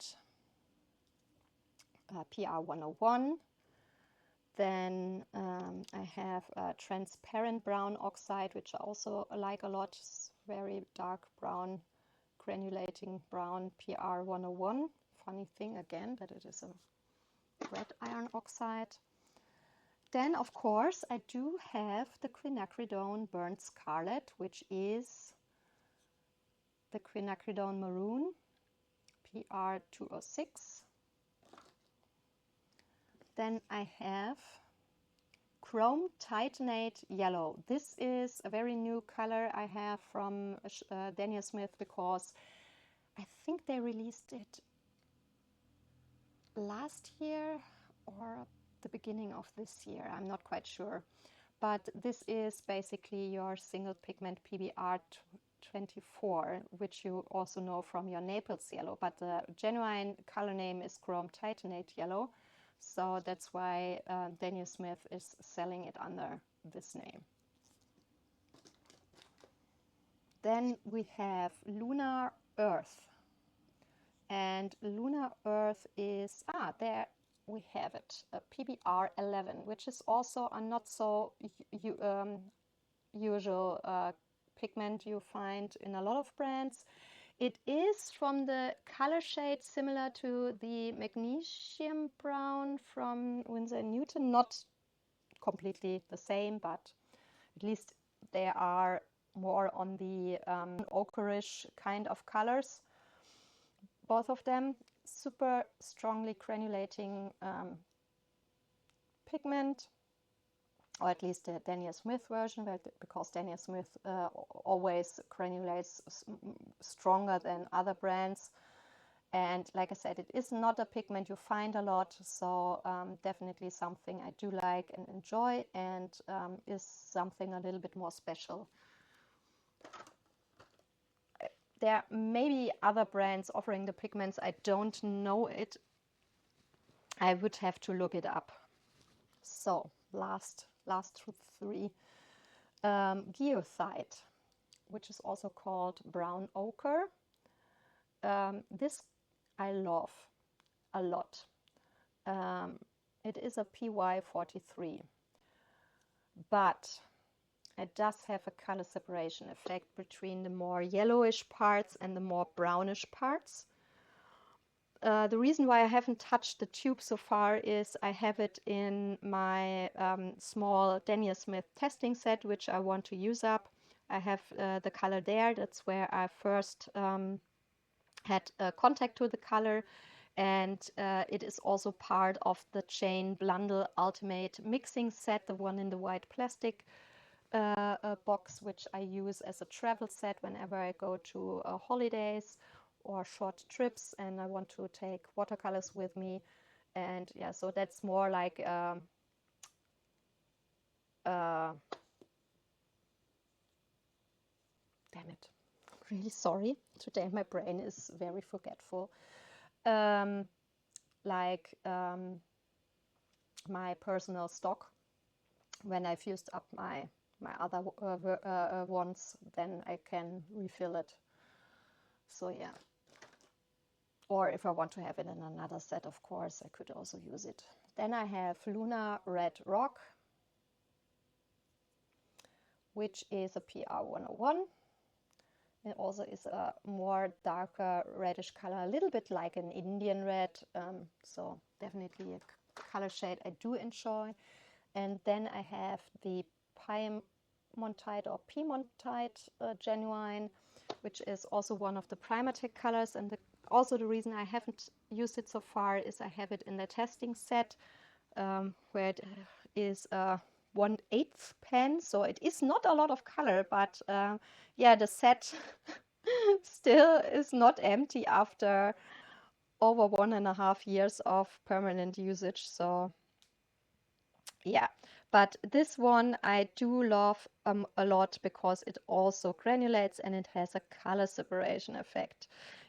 PR101. Then I have a transparent brown oxide, which I also like a lot. It's very dark brown, granulating brown, PR101. Funny thing again that it is a red iron oxide. Then, of course, I do have the quinacridone burnt scarlet, which is the quinacridone maroon, PR206. Then I have chrome titanate yellow. This is a very new color I have from Daniel Smith, because I think they released it last year or the beginning of this year. I'm not quite sure. But this is basically your single pigment PBR24, which you also know from your Naples yellow. But the genuine color name is chrome titanate yellow. So that's why Daniel Smith is selling it under this name. Then we have Lunar Earth. And Lunar Earth is, there we have it, a PBR11, which is also a not so usual pigment you find in a lot of brands. It is from the color shade similar to the magnesium brown from Winsor & Newton, not completely the same, but at least they are more on the ochreish kind of colors. Both of them super strongly granulating pigment, or at least the Daniel Smith version, because Daniel Smith always granulates stronger than other brands. And like I said, it is not a pigment you find a lot, so definitely something I do like and enjoy, and is something a little bit more special. There may be other brands offering the pigments. I don't know it. I would have to look it up. So last three, Geothite, which is also called brown ochre. This I love a lot. It is a PY43, but it does have a color separation effect between the more yellowish parts and the more brownish parts. The reason why I haven't touched the tube so far is I have it in my small Daniel Smith testing set, which I want to use up. I have the color there. That's where I first had contact to the color, and it is also part of the Chain Blundell Ultimate Mixing Set, the one in the white plastic box, which I use as a travel set whenever I go to holidays or short trips and I want to take watercolors with me. And yeah, so that's more like damn it, really sorry, today my brain is very forgetful. My personal stock, when I've used up my other ones, then I can refill it. So yeah, or if I want to have it in another set, of course I could also use it. Then I have Lunar Red Rock, which is a PR101. It also is a more darker reddish color, a little bit like an Indian red, so definitely a color shade I do enjoy. And then I have the Piemontite or Piemontite genuine, which is also one of the Primatech colors. And also the reason I haven't used it so far is I have it in the testing set, where it is 1/8 pen, so it is not a lot of color, but yeah, the set still is not empty after over 1.5 years of permanent usage. So yeah, but this one I do love a lot because it also granulates and it has a color separation effect.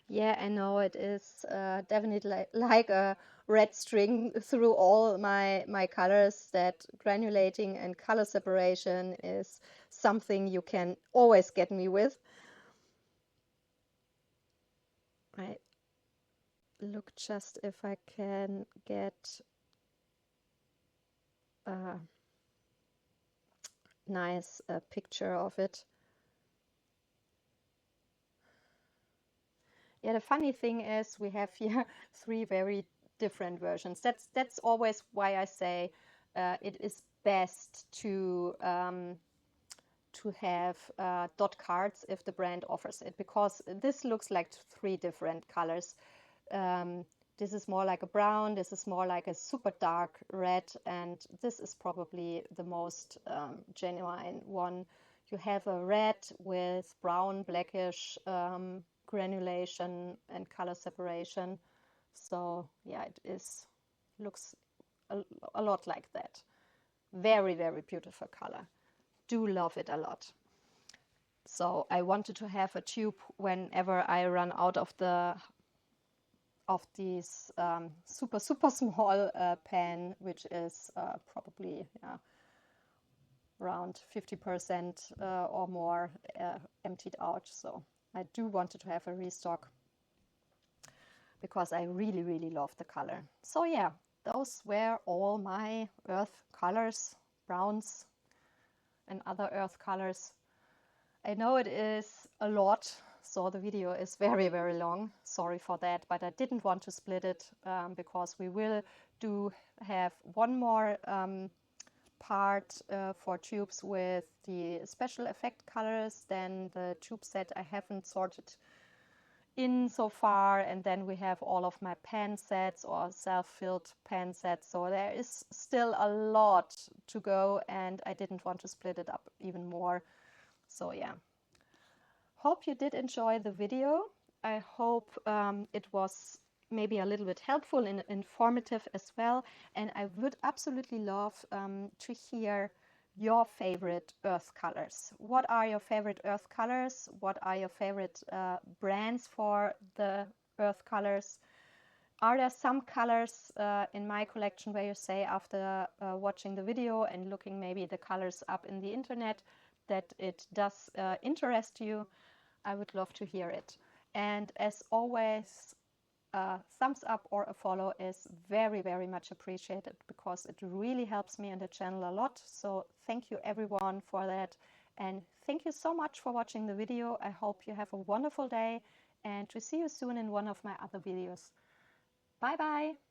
Yeah, I know it is definitely like a red string through all my colors, that granulating and color separation is something you can always get me with. I look just if I can get a nice picture of it. Yeah, the funny thing is we have here 3 very different versions. That's always why I say it is best to have dot cards if the brand offers it, because this looks like 3 different colors. This is more like a brown, this is more like a super dark red, and this is probably the most genuine one. You have a red with brown, blackish granulation and color separation. So yeah, looks a lot like that. Very, very beautiful color. Do love it a lot. So I wanted to have a tube whenever I run out of these super small pan, which is probably around 50% or more emptied out. So I do wanted to have a restock because I really, really love the color. So yeah, those were all my earth colors, browns and other earth colors. I know it is a lot, so the video is very, very long. Sorry for that, but I didn't want to split it because we will have one more part for tubes with the special effect colors, then the tube set I haven't sorted in so far, and then we have all of my pan sets or self-filled pan sets. So there is still a lot to go, and I didn't want to split it up even more. So yeah, hope you did enjoy the video. I hope it was maybe a little bit helpful and informative as well, and I would absolutely love to hear your favorite earth colors. What are your favorite earth colors? What are your favorite brands for the earth colors? Are there some colors in my collection where you say, after watching the video and looking maybe the colors up in the internet, that it does interest you? I would love to hear it. And as always, a thumbs up or a follow is very, very much appreciated, because it really helps me and the channel a lot. So thank you everyone for that. And thank you so much for watching the video. I hope you have a wonderful day, and to see you soon in one of my other videos. Bye bye.